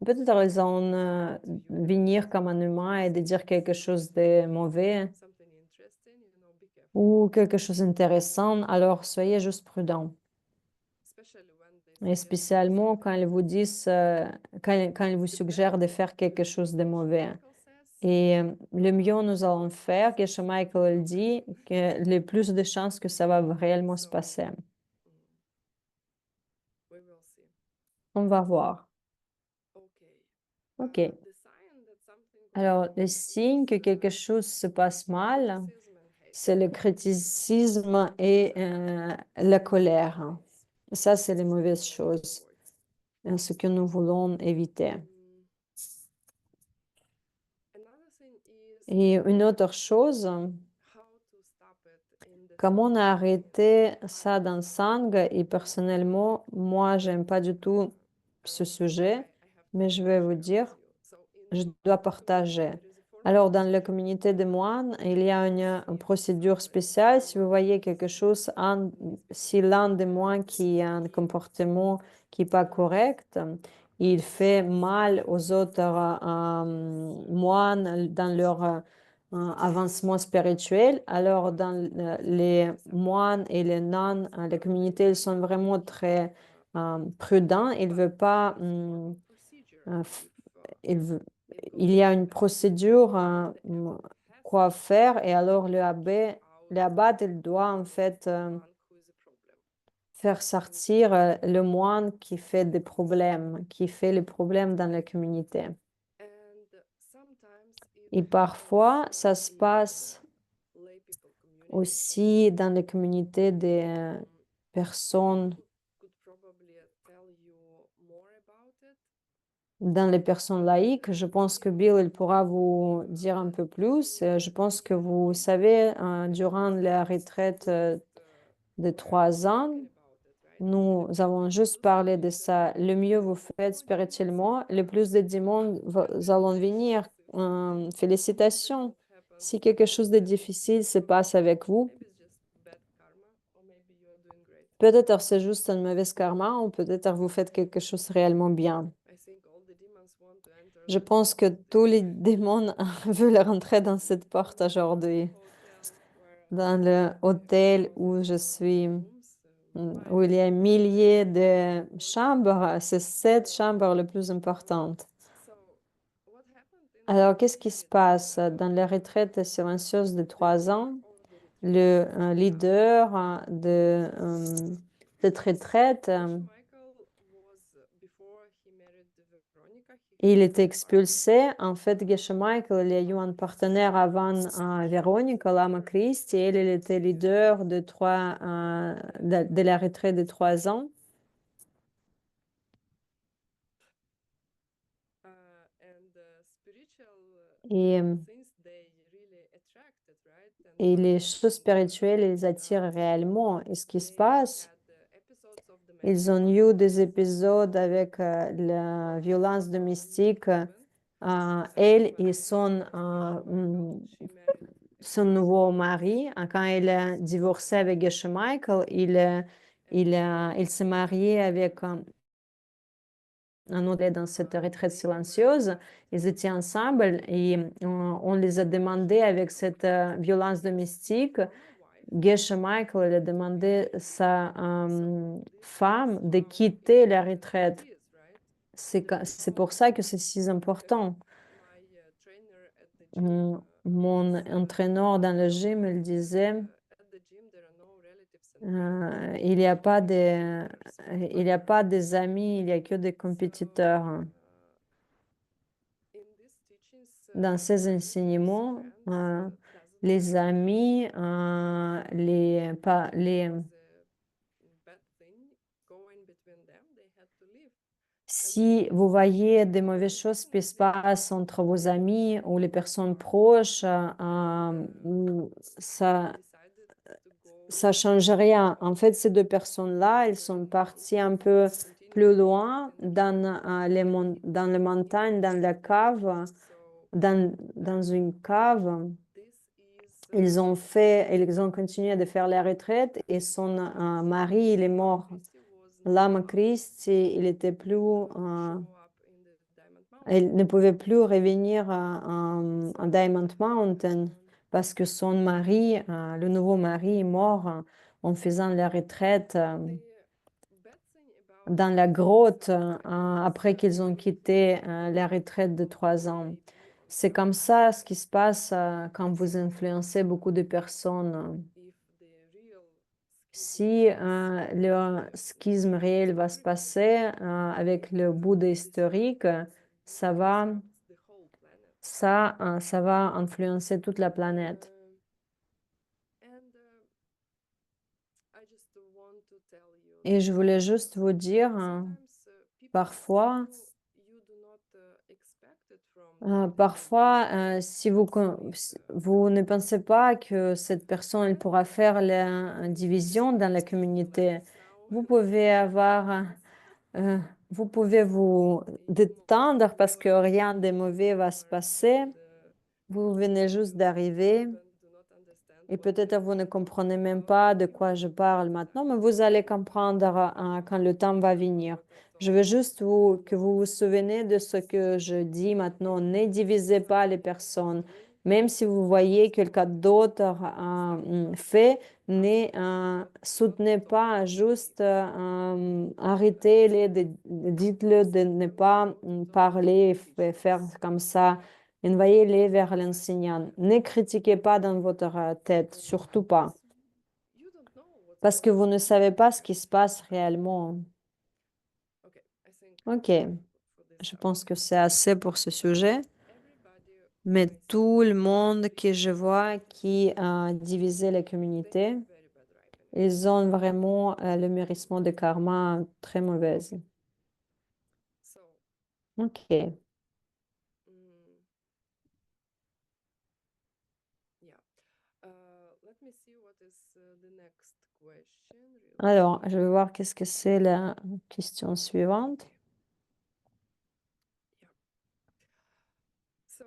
peut-être ils vont venir comme un humain et de dire quelque chose de mauvais ou quelque chose d'intéressant. Alors, soyez juste prudents. Et spécialement quand ils vous disent, quand ils vous suggèrent de faire quelque chose de mauvais. Et le mieux nous allons faire, que Michael dit, que le plus de chances que ça va réellement se passer. On va voir. OK. Alors, le signe que quelque chose se passe mal, criticism and hate. c'est le criticisme et la colère. Ça, c'est les mauvaises choses, ce que nous voulons éviter. Another thing is Et une autre chose, how to stop it in the comment family. arrêter ça dans Sang? Et personnellement, moi, j'aime pas du tout ce sujet, I have mais to je vais vous share dire, with you. So je in dois our partager. community, there is a form Alors, of dans la procedure. communauté des moines, il y a une procédure spéciale. Si vous voyez quelque chose, si l'un des moines qui a un comportement qui n'est pas correct, il fait mal aux autres moines dans leur avancement spirituel, alors dans les moines et les nonnes, la communauté, ils sont vraiment très prudents. Ils ne veulent pas... Procedure. f- If il veut- it il y a une happens, procédure the abbot has quoi to faire et alors out l'abbé, il doit en fait the one who is a problem. faire sortir le moine qui fait des problèmes, qui fait les problèmes dans la communauté. And sometimes Et it parfois, happens ça se in passe lay people community. aussi dans les communautés des personnes, Could probably tell you more about it. dans les personnes laïques. Je pense que Bill, il pourra vous dire un peu plus. Je pense que vous savez, durant la retraite de 3 ans, Talking about it, right? nous avons juste parlé de ça. Le mieux vous faites spirituellement, le plus de démons allons venir. Félicitations. Si quelque chose de difficile se passe avec vous, Maybe it's just bad karma, or maybe you are doing great. peut-être c'est juste un mauvais karma ou peut-être vous faites quelque chose réellement bien. I think all the demons want to enter Je the pense que tous les démons veulent rentrer dans cette porte aujourd'hui, hotel where dans le hôtel où je suis, rooms. où il y a milliers de chambres. C'est cette chambre la plus importante. So what happened in Alors, qu'est-ce qui se passe dans la retraite silencieuse de 3 ans? of the retreat? Le leader de cette retraite, Michael was before he married Veronica. He il had était a partner. expulsé. En fait, Geshe Michael, il y a eu un partenaire avant Véronica Lama Christi. Elle, elle était leader de la retraite de 3 ans. And spiritual Et, things they really attracted, right? et les choses spirituelles, les attirent réellement. Et ce qui se passe, Had episodes of ils ont eu des épisodes avec la violence domestique. Elle et son nouveau mari, quand elle a divorcé avec Geshe Michael, il s'est marié avec un autre dans cette retraite silencieuse. Ils étaient ensemble et on les a demandé avec cette violence domestique. Geshe Michael il a demandé à sa femme de quitter la retraite. C'est pour ça que c'est si important. my trainer at the gym. Mon entraîneur dans le gym, il disait, At the gym, there are no relatives and il n'y a pas il y a pas des amis, il n'y a que des compétiteurs. in these teachings, Dans ces enseignements, les amis, les, bad thing going between them, they had to leave. si vous voyez des mauvaises choses qui se passent entre vos amis ou les personnes proches, ça Decided to go ça change rien. En fait, ces deux personnes-là, elles sont parties un peu plus loin dans, dans les montagnes, dans la cave, so dans une cave. this is Ils ont continué de faire la retraite et son mari, il est mort. Christy was Lama Christi, il était plus, show up in the Diamond Mountain. il ne pouvait plus revenir à Diamond Mountain parce que son mari, le nouveau mari, est mort en faisant la retraite The bad thing about dans la grotte après qu'ils ont quitté la retraite de 3 ans. C'est comme ça ce qui se passe quand vous influencez beaucoup de personnes. if the real Si le schisme réel va se passer avec le Bouddha historique, ça va, the whole planet. ça va influencer toute la planète. I just want to tell you Et je voulais that juste vous dire, sometimes people parfois, you do not expect it from them, parfois, si vous ne pensez pas que cette personne elle pourra faire la division dans la communauté, vous pouvez avoir, euh, vous pouvez vous détendre parce que rien de mauvais va se passer. Vous venez juste d'arriver et peut-être vous ne comprenez même pas de quoi je parle maintenant, mais vous allez comprendre quand le temps va venir. Je veux juste que vous vous souvenez de ce que je dis maintenant. Ne divisez pas les personnes. Même si vous voyez quelqu'un d'autre fait, ne soutenez pas, juste arrêtez-les, dites-le de ne pas parler, faire comme ça. Envoyez-les vers l'enseignant. Ne critiquez pas dans votre tête, surtout pas, you don't know what's parce que going vous ne savez pas ce qui se passe réellement. on. Okay, I think Ok, for this je subject, pense que c'est assez pour ce sujet, everybody mais I see tout le monde very, que je vois qui a divisé la communauté, very bad driving. ils ont vraiment le mérissement de karma très mauvaise. So, Ok, mm, yeah. Let me see what is the next question. Real alors quick. je vais voir qu'est-ce que c'est la question suivante. Yeah. So,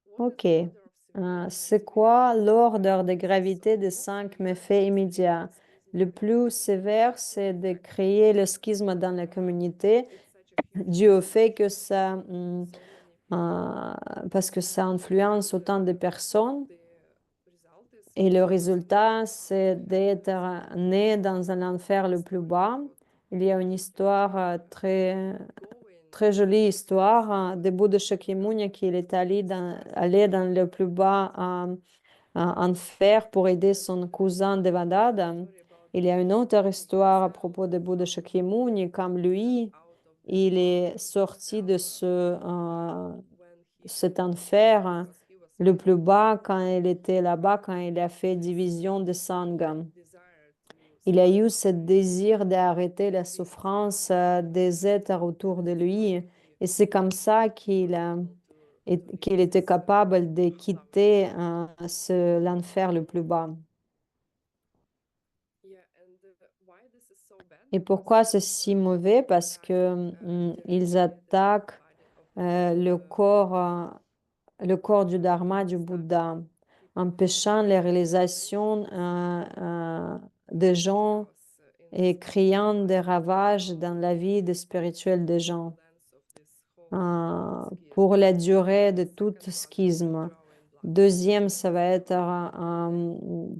what is Ok. the order of C'est severity quoi between l'ordre de five gravité so des most 5 severe méfaits is immédiats? creating schism Le in the plus community. sévère, c'est de créer le schisme dans la communauté It's such a huge dû au fait issue. que ça, So many people. parce que ça influence autant de personnes. The result is Et le of course résultat, c'est and d'être né dans un enfer le plus bas. Il y a une histoire très jolie histoire de Bouddha Shakyamuni qui est allé dans le plus bas enfer pour aider son cousin Devadatta. Il y a une autre histoire à propos de Bouddha Shakyamuni, comme lui, il est sorti de cet enfer le plus bas quand il était là-bas, quand il a fait division de Sangha. Il a eu ce désir d'arrêter la souffrance des êtres autour de lui. Et c'est comme ça qu'il était capable de quitter l'enfer le plus bas. Et pourquoi c'est si mauvais? Parce que ils attaquent le corps du Dharma du Bouddha, empêchant les réalisations des gens et créant des ravages dans la vie spirituelle des gens pour la durée de tout schisme. Deuxième, ça va être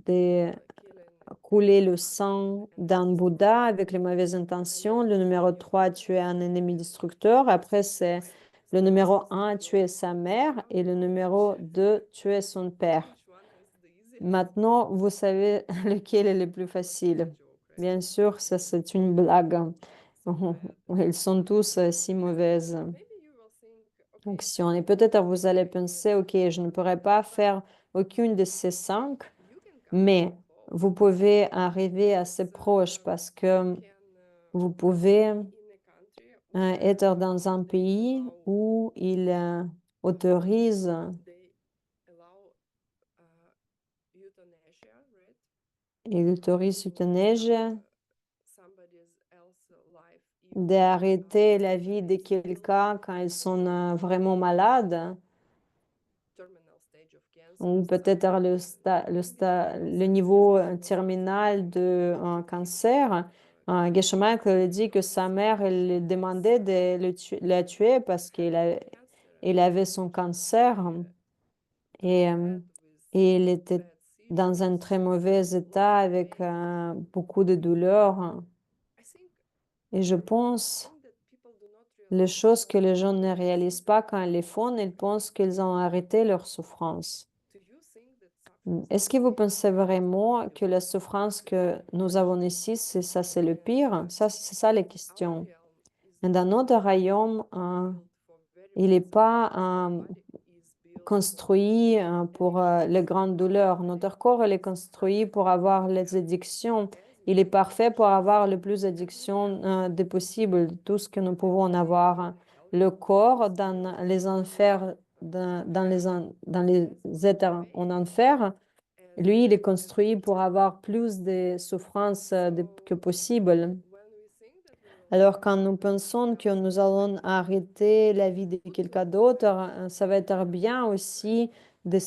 de couler le sang d'un Bouddha avec les mauvaises intentions. Le numéro 3, tuer un ennemi destructeur. Après, c'est le numéro 1, tuer sa mère. Et le numéro 2, tuer son père. Maintenant, vous savez lequel est le plus facile. Bien sûr, ça c'est une blague. Ils sont tous si mauvaises actions. Et peut-être vous allez penser, OK, je ne pourrais pas faire aucune de ces 5, mais vous pouvez arriver assez proche parce que vous pouvez être dans un pays où il autorise l'euthanasie, d'arrêter la vie de quelqu'un quand ils sont vraiment malades, ou peut-être le niveau terminal de un cancer. Geshe Michael dit que sa mère, elle lui demandait de la tuer parce il avait son cancer et, il était dans un très mauvais état avec beaucoup de douleur. Et je pense les choses que les gens ne réalisent pas quand ils les font, ils pensent qu'ils ont arrêté leur souffrance. Est-ce que vous pensez vraiment que la souffrance que nous avons ici, c'est le pire? Ça, c'est ça les questions. Et dans notre royaume, il n'est pas construit pour les grandes douleurs. Notre corps, il est construit pour avoir les addictions. Il est parfait pour avoir le plus d'addictions de possible, tout ce que nous pouvons en avoir. Le corps dans les enfers, dans les êtres en enfer, lui, il est construit pour avoir plus de souffrances que possible. Alors, quand nous pensons que nous allons arrêter la vie de quelqu'un d'autre, ça va être bien aussi de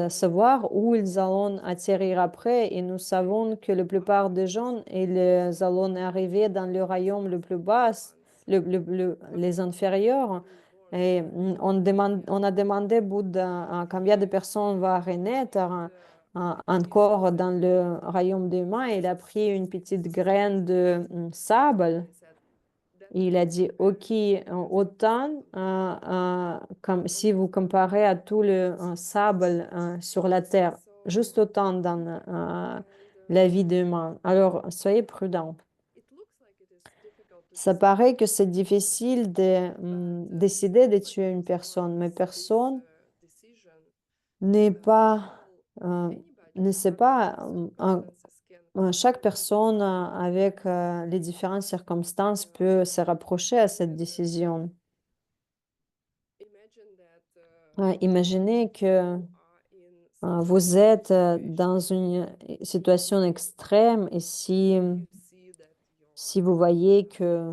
savoir où ils allons atterrir après. Et nous savons que la plupart des gens, ils allont arriver dans le royaume le plus bas, les inférieurs. Et on a demandé Bouddha combien de personnes vont renaître encore dans le royaume des humains. Il a pris une petite graine de sable. Il a dit, OK, autant, comme si vous comparez à tout le sable sur la terre, juste autant dans la vie d'humain. Alors, soyez prudents. Ça paraît que c'est difficile de décider de tuer une personne, mais personne n'est pas, ne sait pas, chaque personne avec les différentes circonstances peut se rapprocher à cette décision. Imaginez que vous êtes dans une situation extrême et si vous voyez que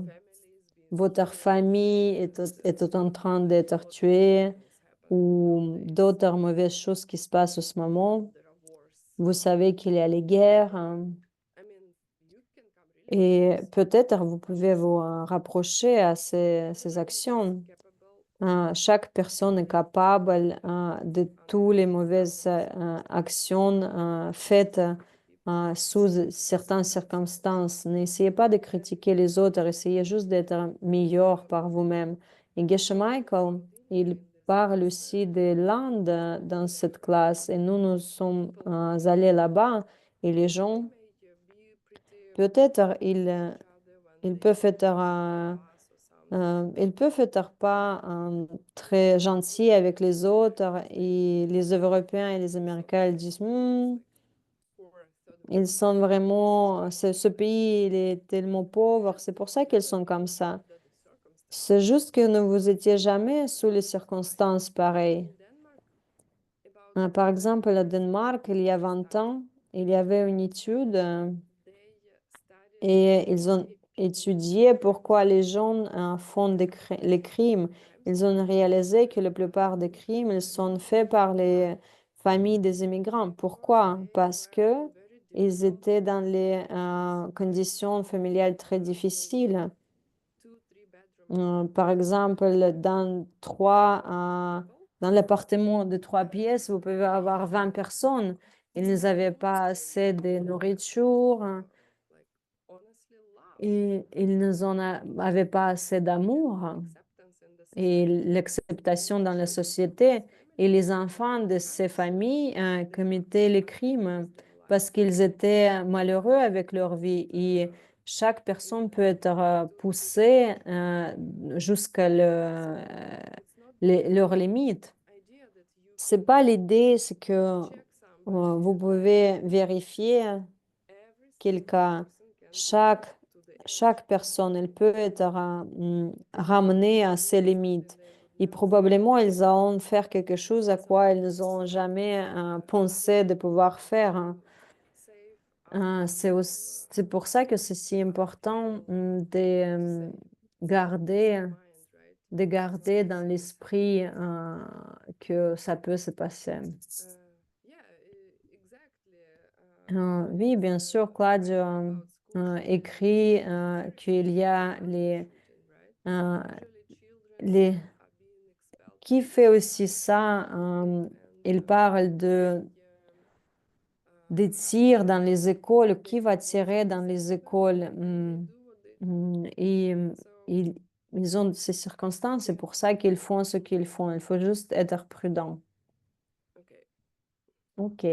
votre famille est en train d'être tuée ou d'autres mauvaises choses qui se passent en ce moment, vous savez qu'il y a les guerres. Et peut-être vous pouvez vous rapprocher à ces actions. Chaque personne est capable de toutes les mauvaises actions faites sous certaines circonstances. N'essayez pas de critiquer les autres, essayez juste d'être meilleur par vous-même. Et Geshe Michael, il parle aussi de l'Inde dans cette classe et nous sommes allés là-bas et les gens, peut-être ils peuvent être pas très gentils avec les autres et les Européens et les Américains ils disent ils sont vraiment ce pays il est tellement pauvre, c'est pour ça qu'ils sont comme ça. C'est juste que ne vous étiez jamais sous les circonstances pareilles. Par exemple, au Danemark, il y a 20 ans, il y avait une étude et ils ont étudié pourquoi les gens font les crimes. Ils ont réalisé que la plupart des crimes ils sont faits par les familles des immigrants. Pourquoi? Parce que ils étaient dans les conditions familiales très difficiles. Par exemple, dans l'appartement de 3 pièces, vous pouvez avoir 20 personnes. Ils n'avaient pas assez de nourriture. Et ils n'avaient pas assez d'amour et l'acceptation dans la société. Et les enfants de ces familles commettaient les crimes parce qu'ils étaient malheureux avec leur vie. Et chaque personne peut être poussée jusqu'à leurs limites. C'est pas l'idée, c'est que vous pouvez vérifier quelqu'un. Chaque personne, elle peut être ramenée à ses limites. Et probablement, ils allont faire quelque chose à quoi ils n'ont jamais pensé de pouvoir faire. C'est pour ça que c'est si important garder, de garder dans l'esprit que ça peut se passer. Oui, bien sûr, Claudio écrit qu'il y a les... Qui fait aussi ça? Il parle des tirs dans les écoles. Qui va tirer dans les écoles? Et ils, ils ont ces circonstances, c'est pour ça qu'ils font ce qu'ils font. Il faut juste être prudent. OK.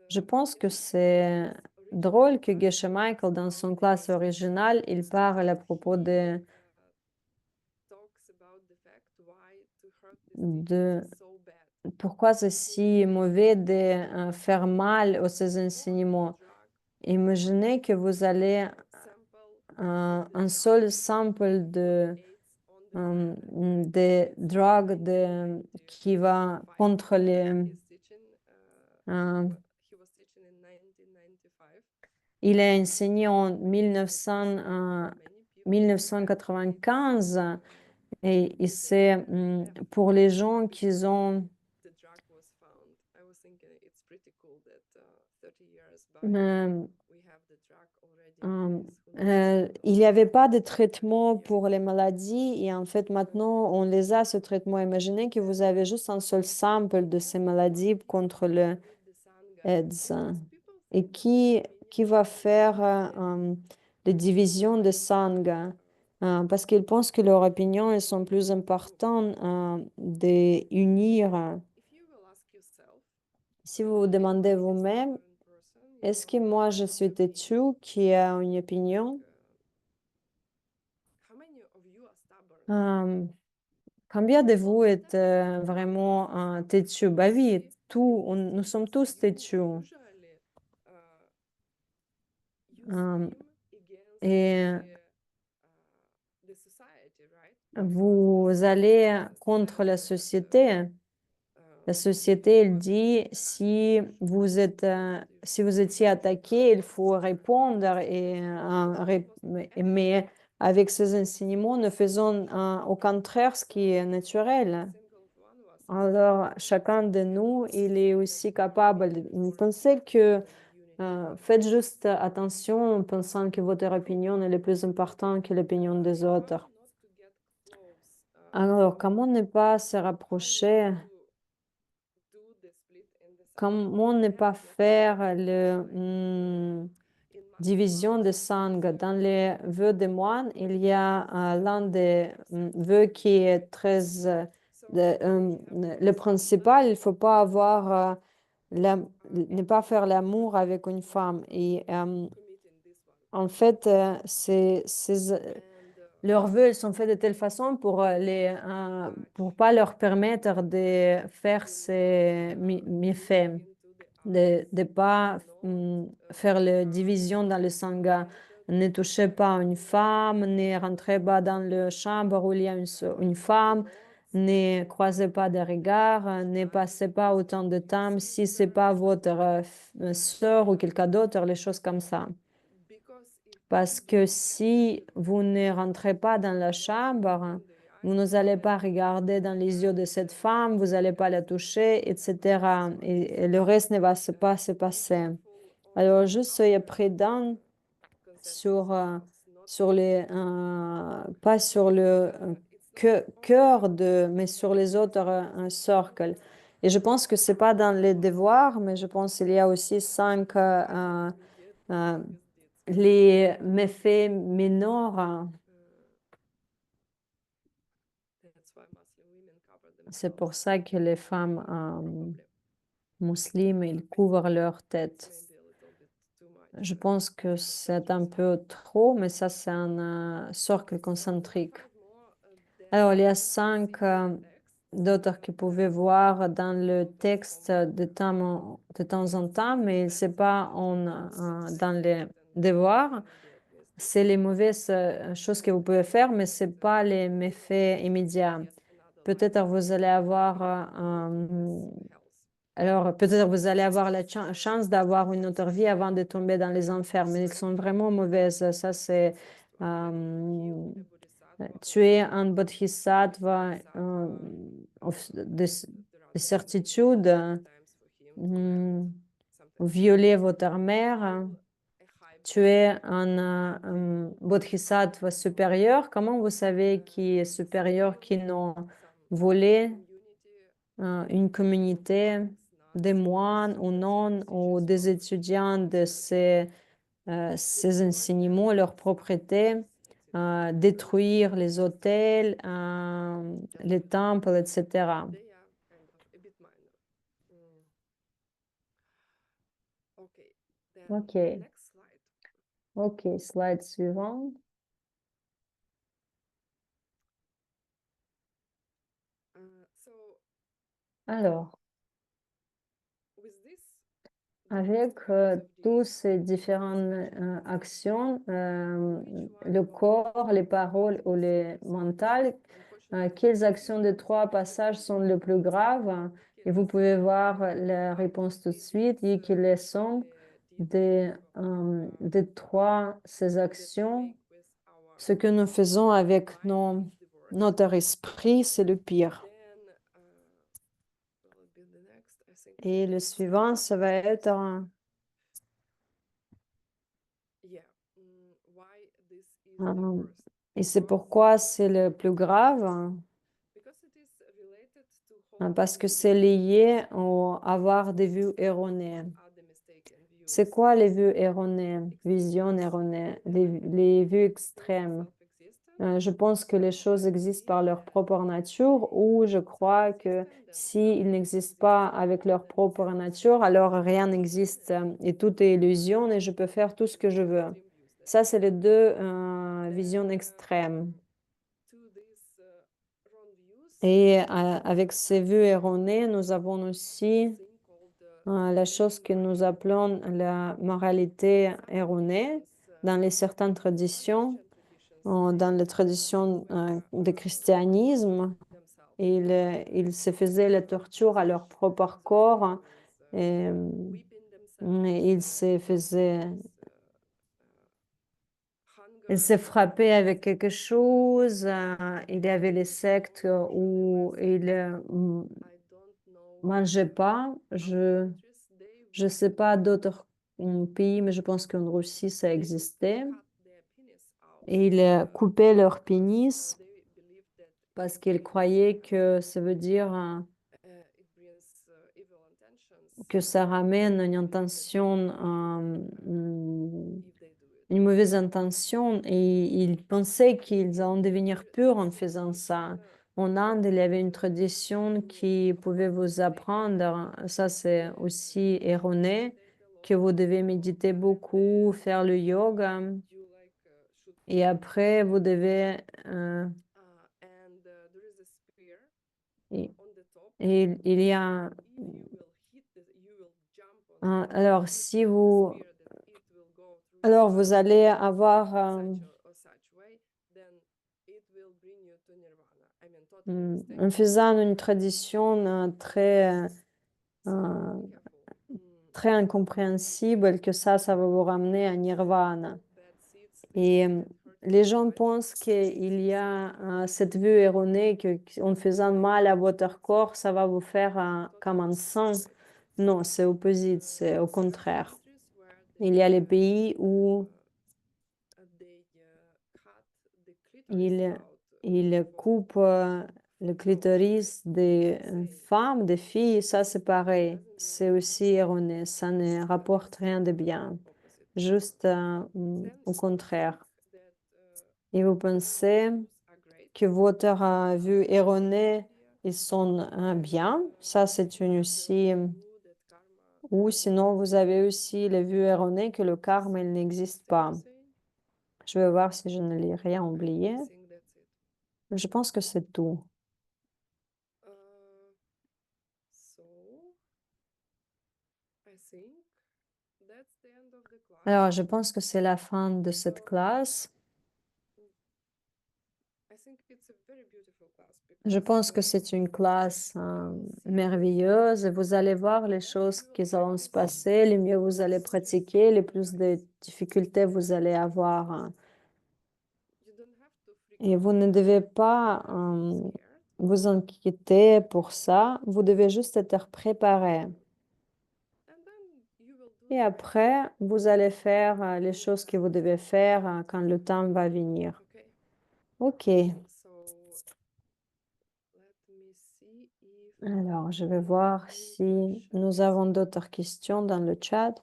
Je pense que c'est drôle que Geshe Michael, dans son classe originale, il parle à propos de de It's so bad. pourquoi c'est si mauvais de faire mal aux ces enseignements. Imaginez que vous allez un seul sample de des drogues qui va contre les euh, il est enseigné en 1995 et c'est pour les gens qui ont il n'y avait pas de traitement pour les maladies et en fait maintenant on les a ce traitement. Imaginez que vous avez juste un seul sample de ces maladies contre le AIDS et qui va faire les divisions de sang parce qu'ils pensent que leurs opinions elles sont plus importantes de unir. Si vous vous demandez vous-même, est-ce que moi je suis têtu qui a une opinion? Combien de vous êtes vraiment têtu? Bah oui, nous sommes tous têtus. Et vous allez contre la société. La société, elle dit, si vous étiez attaqué, il faut répondre. Mais avec ces enseignements, nous faisons au contraire ce qui est naturel. Alors, chacun de nous, il est aussi capable de penser que faites juste attention en pensant que votre opinion est plus importante que l'opinion des autres. Alors, comment ne pas se rapprocher? Comment ne pas faire le division de sang? Dans les vœux des moines, il y a l'un des vœux qui est très le principal. Il ne faut pas avoir ne pas faire l'amour avec une femme. Et en fait, leurs vœux ils sont faits de telle façon pour pas leur permettre de faire ces méfaits, de ne pas faire la division dans le sangha. Ne touchez pas une femme, ne rentrez pas dans la chambre où il y a une femme, ne croisez pas de regards, ne passez pas autant de temps si c'est pas votre sœur ou quelqu'un d'autre, les choses comme ça. Parce que si vous ne rentrez pas dans la chambre, vous n'allez pas regarder dans les yeux de cette femme, vous n'allez pas la toucher, etc. Et le reste ne va pas se passer. Alors, juste soyez prudent sur les, pas sur le cœur mais sur les autres cercles. Et je pense que c'est pas dans les devoirs, mais je pense qu'il y a aussi 5 les méfaits mineurs. C'est pour ça que les femmes musulmanes, ils couvrent leur tête. Je pense que c'est un peu trop, mais ça, c'est un cercle concentrique. Alors, il y a 5 d'autres que vous pouvez voir dans le texte de temps en temps, mais ce n'est pas dans les devoirs. C'est les mauvaises choses que vous pouvez faire, mais ce n'est pas les méfaits immédiats. Peut-être vous allez avoir alors, peut-être vous allez avoir la chance d'avoir une autre vie avant de tomber dans les enfers, mais ils sont vraiment mauvaises. Ça, c'est tuer un bodhisattva de certitude, violer votre mère, tuer un bodhisattva supérieur. Comment vous savez qui est supérieur, qui n'a volé une communauté des moines ou non, ou des étudiants de ces enseignements, leur propriété, détruire les hôtels, les temples, etc. Ok, ok, slide suivant. Alors, with this, avec tous ces différentes actions, le corps, les paroles ou les mentales, quelles actions des trois passages sont les plus graves? Et vous pouvez voir la réponse tout de suite, et quelles sont des trois ces actions. Ce que nous faisons avec notre esprit, c'est le pire. Et le suivant, ça va être et c'est pourquoi c'est le plus grave, parce que c'est lié à avoir des vues erronées. C'est quoi les vues erronées, visions erronées, les vues extrêmes? Je pense que les choses existent par leur propre nature, ou je crois que s'ils n'existent pas avec leur propre nature, alors rien n'existe et tout est illusion et je peux faire tout ce que je veux. Ça, c'est les deux visions extrêmes. Et avec ces vues erronées, nous avons aussi la chose que nous appelons la moralité erronée dans les certaines traditions. Dans les traditions du christianisme, ils se faisaient la torture à leur propre corps et ils se faisaient, ils se frappaient avec quelque chose. Il y avait les sectes où ils mangeaient pas. Je sais pas d'autres pays, mais je pense qu'en Russie, ça existait. Et ils coupaient leur pénis parce qu'ils croyaient que ça veut dire que ça ramène une intention, une mauvaise intention, et ils pensaient qu'ils allaient devenir purs en faisant ça. En Inde, il y avait une tradition qui pouvait vous apprendre, ça c'est aussi erroné, que vous devez méditer beaucoup, faire le yoga, et après vous devez et, et il y a alors si vous alors vous allez avoir en faisant une tradition euh, très incompréhensible, que ça va vous ramener à Nirvana. Et les gens pensent qu'il y a cette vue erronée qu'en faisant mal à votre corps, ça va vous faire comme un sang. Non, c'est opposite, c'est au contraire. Il y a les pays où ils coupent le clitoris des femmes, des filles, ça c'est pareil. C'est aussi erroné, ça ne rapporte rien de bien. Juste au contraire. Et vous pensez que votre vue erronée, ils sont bien. Ça, c'est une aussi. Ou sinon, vous avez aussi les vues erronées que le karma, il n'existe pas. Je vais voir si je ne l'ai rien oublié. Je pense que c'est tout. Alors, je pense que c'est la fin de cette classe. Je pense que c'est une classe merveilleuse et vous allez voir les choses qui vont se passer. Le mieux vous allez pratiquer, le plus de difficultés vous allez avoir. Et vous ne devez pas vous inquiéter pour ça. Vous devez juste être préparé. Et après, vous allez faire les choses que vous devez faire quand le temps va venir. OK. Alors, je vais voir si nous avons d'autres questions dans le chat.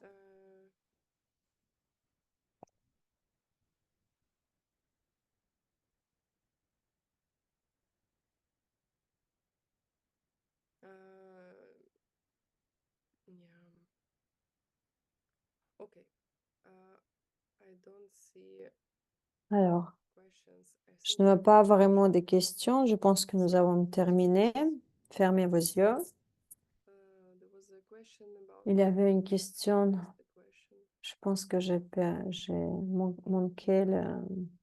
Alors, je ne vois pas vraiment de questions. Je pense que nous avons terminé. Fermez vos yeux. question about Il y avait une question, what is the question? je pense que j'ai manqué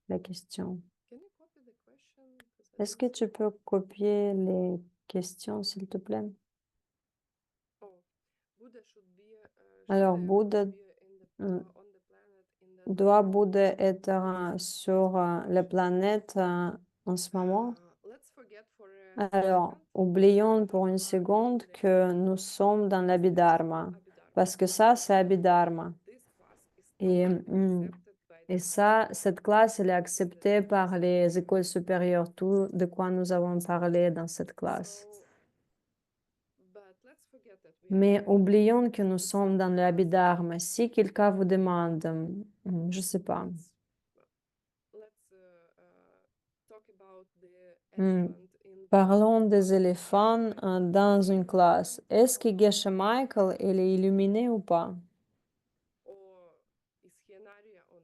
la question. Can you copy the question? Because I Est-ce que don't tu see- peux copier les questions, s'il te plaît? Oh, Buddha should be. Alors, should Bouddha be mm, on the planet in that doit moment? Bouddha être sur la planète en ce moment? Let's forget for a Alors, second oublions that pour we une are seconde in the que nous sommes dans l'Abhidharma, Abhidharma. parce que ça, c'est Abhidharma. This class is Et, totally accepted by the et ça, cette classe, elle est acceptée the par les écoles supérieures, tout de quoi nous avons parlé dans cette classe. So, but let's forget that we are Mais in oublions que nous sommes dans l'Abhidharma. Si quelqu'un vous demande, je sais pas, let's talk about the Hmm. elephant in parlons des éléphants dans une classe. Est-ce que Geshe Michael, elle est illuminée ou pas? or is he an Arya or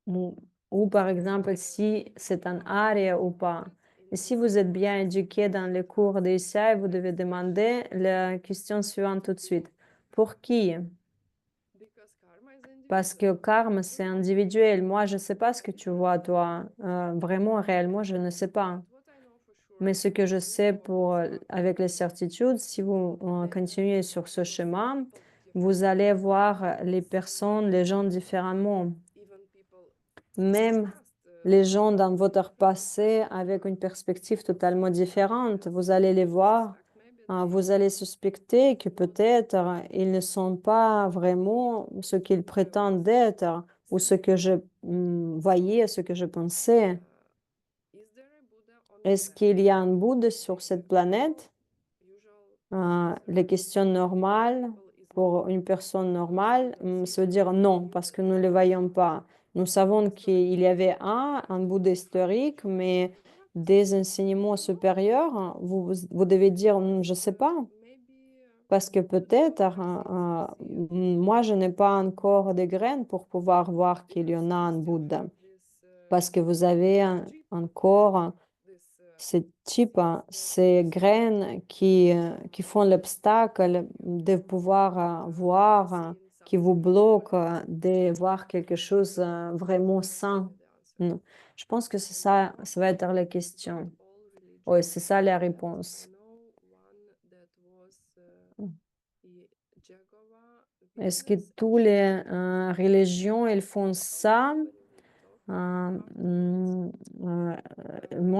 not? Ou par exemple, si c'est un aria ou pas. Et si vous êtes bien éduqué dans les cours d'essai, vous devez demander la question suivante tout de suite. Pour qui? Because karma is Parce que individual. karma, c'est individuel. Moi, je ne sais pas ce que tu vois, toi. Vraiment, réellement, je ne sais pas. What I know for sure, Mais ce que je sais pour, this path, avec les certitudes, si vous continuez sur ce chemin, people vous allez voir les personnes, les gens différemment. even people Même past, les gens dans votre passé avec une perspective totalement différente, vous allez les voir, maybe vous allez suspecter que peut-être ils ne sont pas vraiment ce qu'ils prétendent être ou ce que je voyais, ce que je pensais. is there a Buddha on the Est-ce planet? qu'il y a un Bouddha sur cette planète? Usual Les questions normales pour une personne normale, ça veut dire non, parce que nous ne le voyons pas. Nous savons qu'il y avait un Bouddha historique, mais des enseignements supérieurs, vous devez dire, je ne sais pas, maybe parce que peut-être, moi, je n'ai pas encore de graines pour pouvoir voir qu'il y en a un Bouddha, this parce que vous avez encore this ces types, ces graines qui font l'obstacle de pouvoir voir, qui vous bloquent de voir quelque chose vraiment sain. Non. Je pense que c'est ça, ça va être la question. Oui, c'est ça la réponse. Est-ce que toutes les religions, elles font ça? Moi,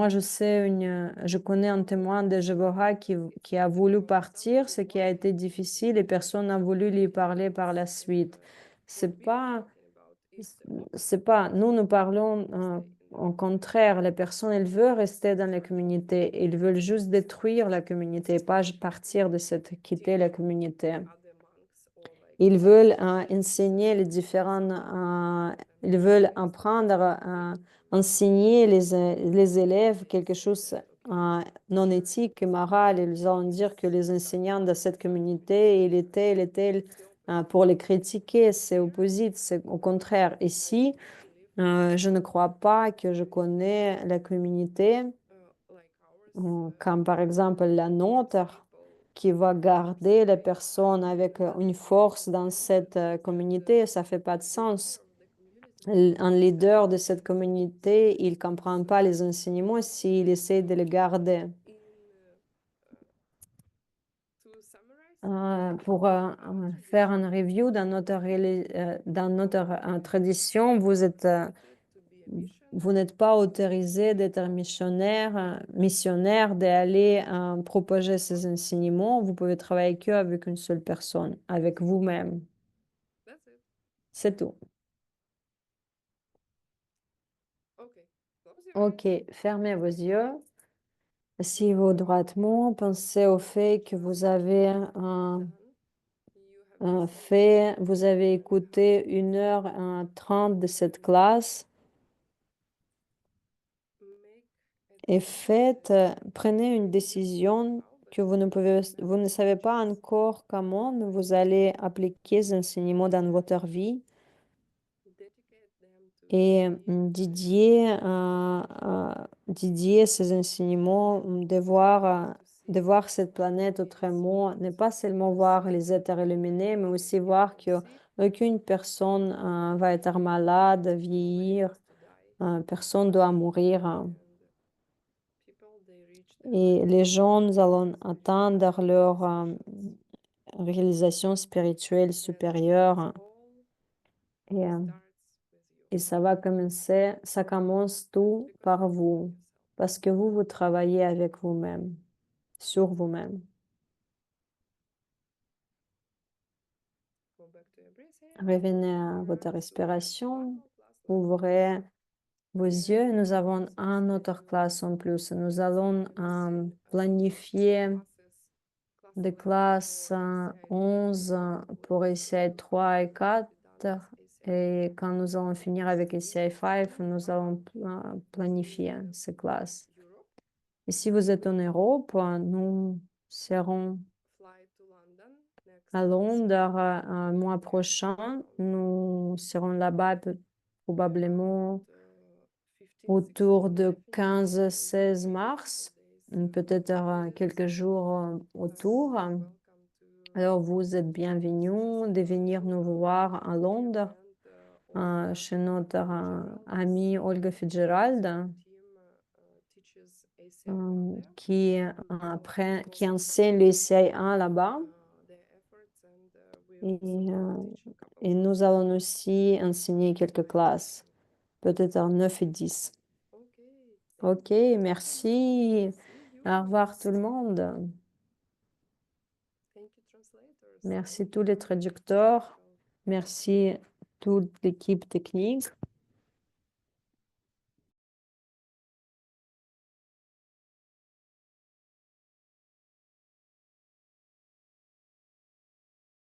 je connais un témoin de Jéhovah qui a voulu partir, ce qui a été difficile et personne n'a voulu lui parler par la suite. C'est pas, nous parlons au contraire, les personnes, elles veulent rester dans la communauté, elles veulent juste détruire la communauté, pas partir de quitter la communauté. Ils veulent enseigner les différents, ils veulent apprendre à enseigner les élèves quelque chose non éthique et moral. Ils vont dire que les enseignants de cette communauté, il est tel, pour les critiquer, c'est opposite, c'est au contraire. Ici, je ne crois pas que je connais la communauté, comme par exemple la nôtre, qui va garder les personnes avec une force dans cette communauté, ça fait pas de sens. Un leader de cette communauté, il comprend pas les enseignements s'il essaie de les garder. Pour faire un review dans notre tradition, vous n'êtes pas autorisé d'être missionnaire, d'aller propager ces enseignements. Vous pouvez travailler qu'avec une seule personne, avec vous-même. C'est tout. Ok, fermez vos yeux. Asseyez-vous droitement. Pensez au fait que vous avez vous avez écouté 1h30 de cette classe. Et prenez une décision que vous ne savez pas encore comment vous allez appliquer ces enseignements dans votre vie et dédier ces enseignements, de voir cette planète autrement, ne pas seulement voir les êtres illuminés, mais aussi voir qu'aucune personne va être malade, vieillir, personne doit mourir. Et les gens, nous allons atteindre leur réalisation spirituelle supérieure. Et ça va commencer, ça commence tout par vous, parce que vous travaillez avec vous-même, sur vous-même. Revenez à votre respiration, ouvrez vos yeux. Nous avons une autre classe en plus. Nous allons planifier des classes 11 pour ICI 3 et 4. Et quand nous allons finir avec ICI 5, nous allons planifier ces classes. Et si vous êtes en Europe, nous serons à Londres un mois prochain. Nous serons là-bas probablement autour de 15-16 mars, peut-être quelques jours autour. Alors, vous êtes bienvenus de venir nous voir à Londres chez notre amie Olga Fitzgerald, qui enseigne le CI1 là-bas. Et nous allons aussi enseigner quelques classes, peut-être 9 et 10. Ok, merci. Au revoir tout le monde. Merci tous les traducteurs. Merci toute l'équipe technique.